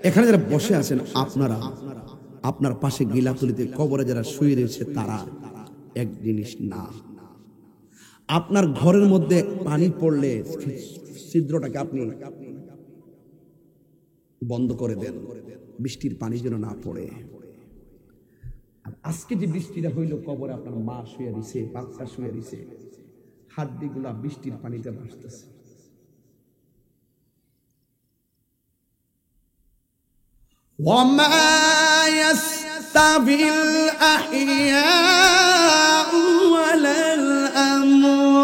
এখানে যারা বসে আছেন আপনারা, আপনার পাশে গিলাতুলিতে কবরে যারা শুয়ে রয়েছে তারা এক জিনিস না। আপনার ঘরের মধ্যে পানি পড়লে ছিদ্রটাকে আপনি বন্ধ করে দেন, বৃষ্টির পানি যেন না পড়ে। আজকে যে বৃষ্টিটা হইল, কবরে আপনার মা শুয়ে দিছে, বাচ্চা শুয়ে দিছে, হাড্ডিগুলা বৃষ্টির পানিতে ভাসতেছে। وما يستوي الأحياء ولا الأموات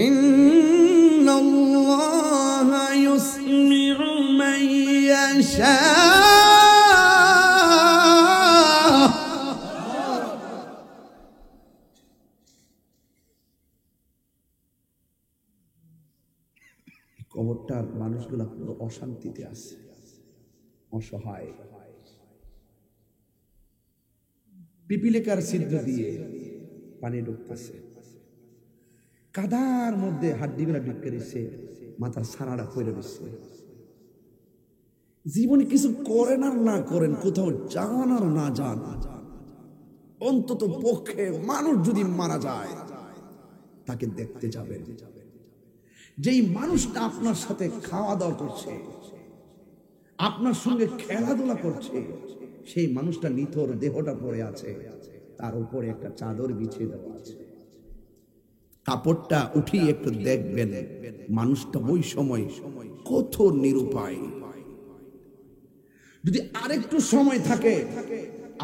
إن الله يسمع من يشاء কবরটার মানুষগুলা পুরো অশান্তিতে আছে, অসহায়। পিপিলিকার ছিদ্র দিয়ে পানি ঢুকতেছে, কাদার মধ্যে হাড্ডিগুলা ঢুকে দিচ্ছে, মাথার সারাটা পড়ে দিচ্ছে। জীবনে কিছু করেন আর না করেন, কোথাও যান আর না যান, অন্তত পক্ষে মানুষ যদি মারা যায় তাকে দেখতে যাবেন। যেই মানুষটা আপনার সাথে খাওয়া দাওয়া করছে, আপনার সঙ্গে খেলাধুলা করছে, সেই মানুষটা নিথর দেহটা পড়ে আছে, তার উপরে একটা চাদর বিছিয়ে দেওয়া আছে। কাপড়টা উঠিয়ে একটু দেখবেন, মানুষটা ওই সময় কত নিরুপায়। যদি আরেকটু সময় থাকে,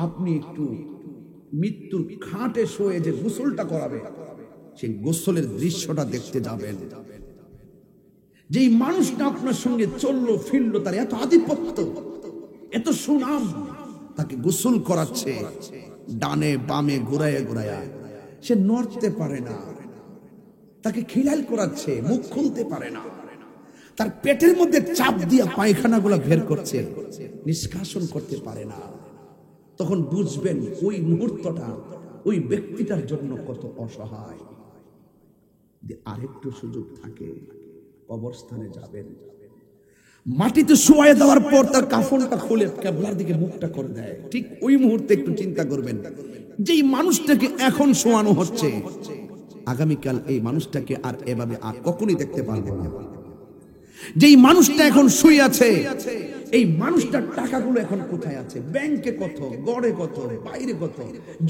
আপনি একটু মৃত্যুর খাটে শুয়ে যে গোসলটা করাবে, সেই গোসলের দৃশ্যটা দেখতে যাবেন। যেই মানুষটা আপনার সঙ্গে চললো ফিরলো, তার এত আধিপত্য, এত সুনাম, তাকে গোসল করাচ্ছে, ডানে বামে ঘুরায় ঘুরায়া, সে নড়তে পারে না, তাকে খিলাল করাচ্ছে, মুখ খুলতে পারে না, তার পেটের মধ্যে চাপ দিয়া পায়খানাগুলো বের করছে, নিষ্কাশন করতে পারে না। তখন বুঝবেন ওই মুহূর্তটা ওই ব্যক্তিটার জন্য কত অসহায়। আরেকটু সুযোগ থাকে, কবরস্থানে যাবেন, মাটিতে শোয়ায় দেওয়ার পর তার কাফনটা খুলে কিবলার দিকে মুখটা করে দেয়, ঠিক ওই মুহূর্তে একটু চিন্তা করবেন, যেই মানুষটাকে এখন শোয়ানো হচ্ছে, আগামীকাল এই মানুষটাকে আর এভাবে আর কখনোই দেখতে পারবো না। যেই মানুষটা এখন শুয়ে আছে, এই মানুষটার টাকাগুলো এখন কোথায় আছে, ব্যাংকে কত, গড়ে কত, বাইরে কত,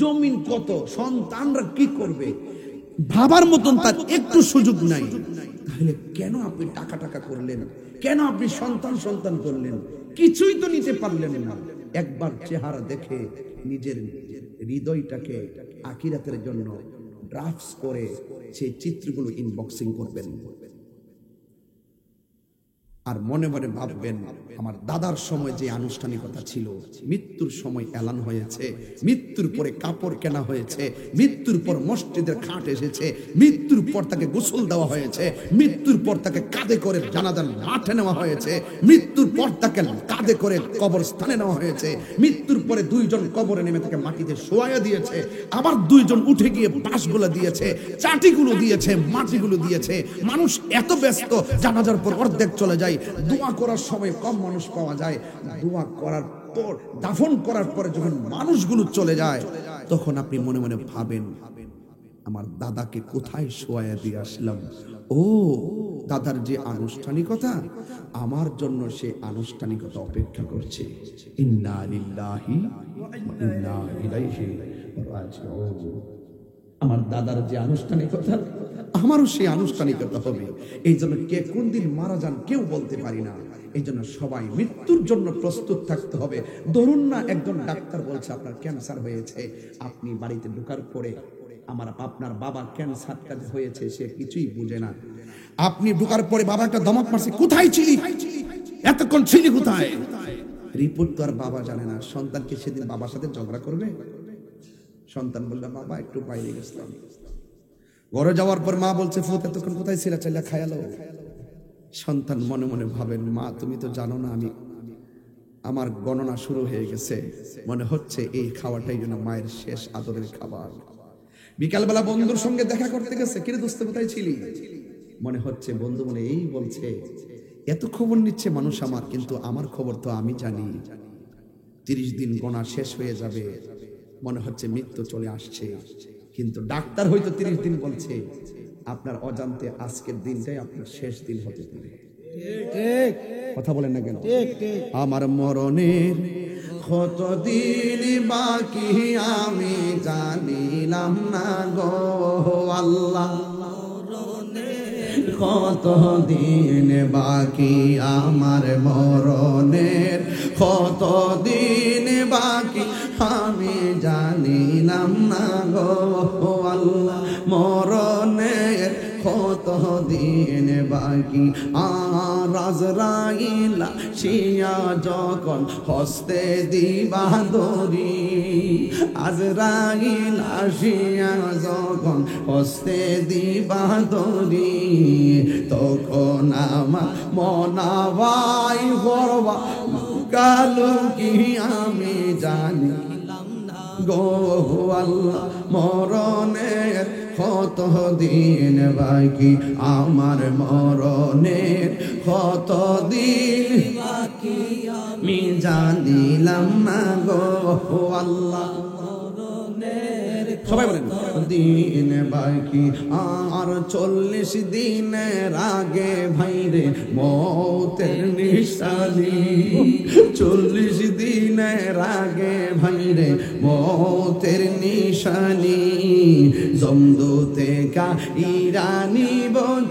জমিন কত, সন্তানরা কি করবে, ভাবার মতন তার একটু সুযোগ নাই। তাহলে কেন আপনি টাকা টাকা করলেন, কেন আপনি সন্তান সন্তান করলেন, কিছুই তো নিতে পারলেন না। একবার চেহারা দেখে নিজের হৃদয়টাকে আখিরাতের জন্য ড্রাফটস করে সেই চিত্রগুলো ইনবক্সিং করবেন, আর মনে মনে ভাববেন, আমার দাদার সময় যে আনুষ্ঠানিকতা ছিল, মৃত্যুর সময় এলান হয়েছে, মৃত্যুর পরে কাপড় কেনা হয়েছে, মৃত্যুর পর মসজিদের খাট এসেছে, মৃত্যুর পর তাকে গোসল দেওয়া হয়েছে, মৃত্যুর পর তাকে কাঁধে করে জানাজার মাঠে নেওয়া হয়েছে, মৃত্যুর পর তাকে কাঁধে করে কবরস্থানে নেওয়া হয়েছে, মৃত্যুর পরে দুইজন কবরে নেমে তাকে মাটিতে শোয়া দিয়েছে, আবার দুইজন উঠে গিয়ে বাঁশগুলো দিয়েছে, চাটিগুলো দিয়েছে, মাটিগুলো দিয়েছে। মানুষ এত ব্যস্ত, জানাজার পর অর্ধেক চলে যায়, দোয়া করার সময় কম মানুষ পাওয়া যায়, দোয়া করার পর দাফন করার পরে যখন মানুষগুলো চলে যায়, তখন আপনি মনে মনে ভাবেন, আমার দাদাকে কোথায় শোয়া দিয়ে আসলাম। ও দাদার যে আনুষ্ঠানিকতা, আমার জন্য সে আনুষ্ঠানিকতা অপেক্ষা করছে। ইন্না লিল্লাহি ওয়া ইন্না ইলাইহি রাজিউন। আমার দাদার যে আনুষ্ঠানিকতা, আমারও সেই আনুষ্ঠানিকতা হবে। এই জন্য কে কোন দিন মারা যান কেউ বলতে পারি না। এই জন্য সবাই মৃত্যুর জন্য প্রস্তুত থাকতে হবে। ধরুন না একজন ডাক্তার বলছে আপনার ক্যান্সার হয়েছে, আপনি বাড়িতে ঢোকার পরে আপনার বাবার ক্যান্সারটা হয়েছে, সে কিছুই বুঝে না। আপনি ঢোকার পরে বাবা একটা ধমক মারছে, কোথায় ছিলি এতক্ষণ, ছিলি কোথায়? রিপোর্ট তো আর বাবা জানে না। সন্তানকে সেদিন বাবার সাথে ঝগড়া করবে? সন্তান বলল বাবা একটু বাইরে গেছিলাম। ঘরে যাওয়ার পর মা বলছে ফুত এতক্ষণ কোথায় ছিল, চাইলে খায়ালো। সন্তান মনে মনে ভাবেন মা তুমি তো জানো না আমার গণনা শুরু হয়ে গেছে, মনে হচ্ছে এই খাওয়াটাই যেন মায়ের শেষ আদরের খাবার। বিকালবেলা বন্ধুর সঙ্গে দেখা করতে গেছে, কিরে দোস্ত কোথায় ছিলি? মনে হচ্ছে বন্ধু মনে এই বলছে, এত খবর নিচ্ছে মানুষ আমার, কিন্তু আমার খবর তো আমি জানি। 30 দিন গোনা শেষ হয়ে যাবে, মনে হচ্ছে মৃত্যু চলে আসছে, কিন্তু ডাক্তার হয়তো 30 দিন বলছে। আপনার অজান্তে আজকের দিনটাই আপনার শেষ দিন হতে পারে। ঠিক কথা বলেন না কেন? আমার মরণের কতদিন বাকি আমি জানিলাম না গো আল্লাহ। কতদিন বাকি আমার মরণের, কতদিন বাকি আমি জানিলাম না গো আল্লাহ। মরণের কতদিন বাকি, আর আজরাইল আসিয়া যখন হস্তে দিবা দড়ি, আজরাইল আসিয়া যখন হস্তে দিবা দড়ি, তখন আমার মনাবাই করবা কালু কি আমি জানি গো আল্লাহ। মরণের কতদিন বাকি আমার মরণের, কতদিন বাকি আমি জানিলাম না গো আল্লাহ। সবাই বলেন দিন বাকি আর 40 দিনের আগে ভাইরে মৌতের নিশানি, 40 দিনের আগে ভাইরে মৌতের নিশানি। জমদূতে কা ইরানি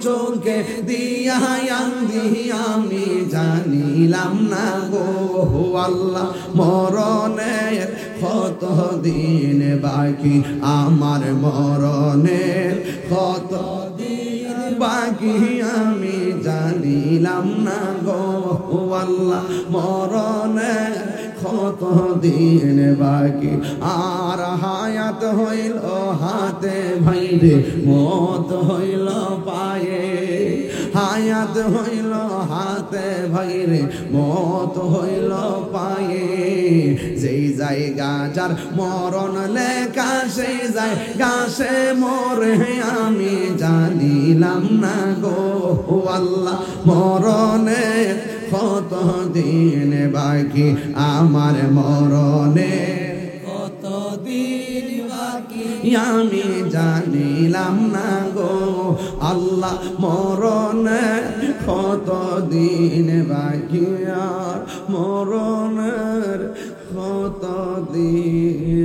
চোখে দিয়া আমি জানিলাম না গো আল্লাহ। মরণের কতদিন বাকি আমার মরণের, কতদিন বাকি আমি জানিলাম না গো আল্লাহ। মরণের কতদিন বাকি আর হায়াত হইল হাতে ভাইরে, মত হইল পায়ে, হায়াত হইল হাতে ভাইরে, মত হইল পায়ে। যেই জায়গা যার মরণ লেখা সেই জায়গা সে মরে আমি জানিলাম না গো আল্লাহ। মরণের কতদিন বাকি আমার মরণের, কতদিন বাকি আমি জানিলাম না গো আল্লাহ। মরণের কতদিন বাকি আর মরণের কতদিন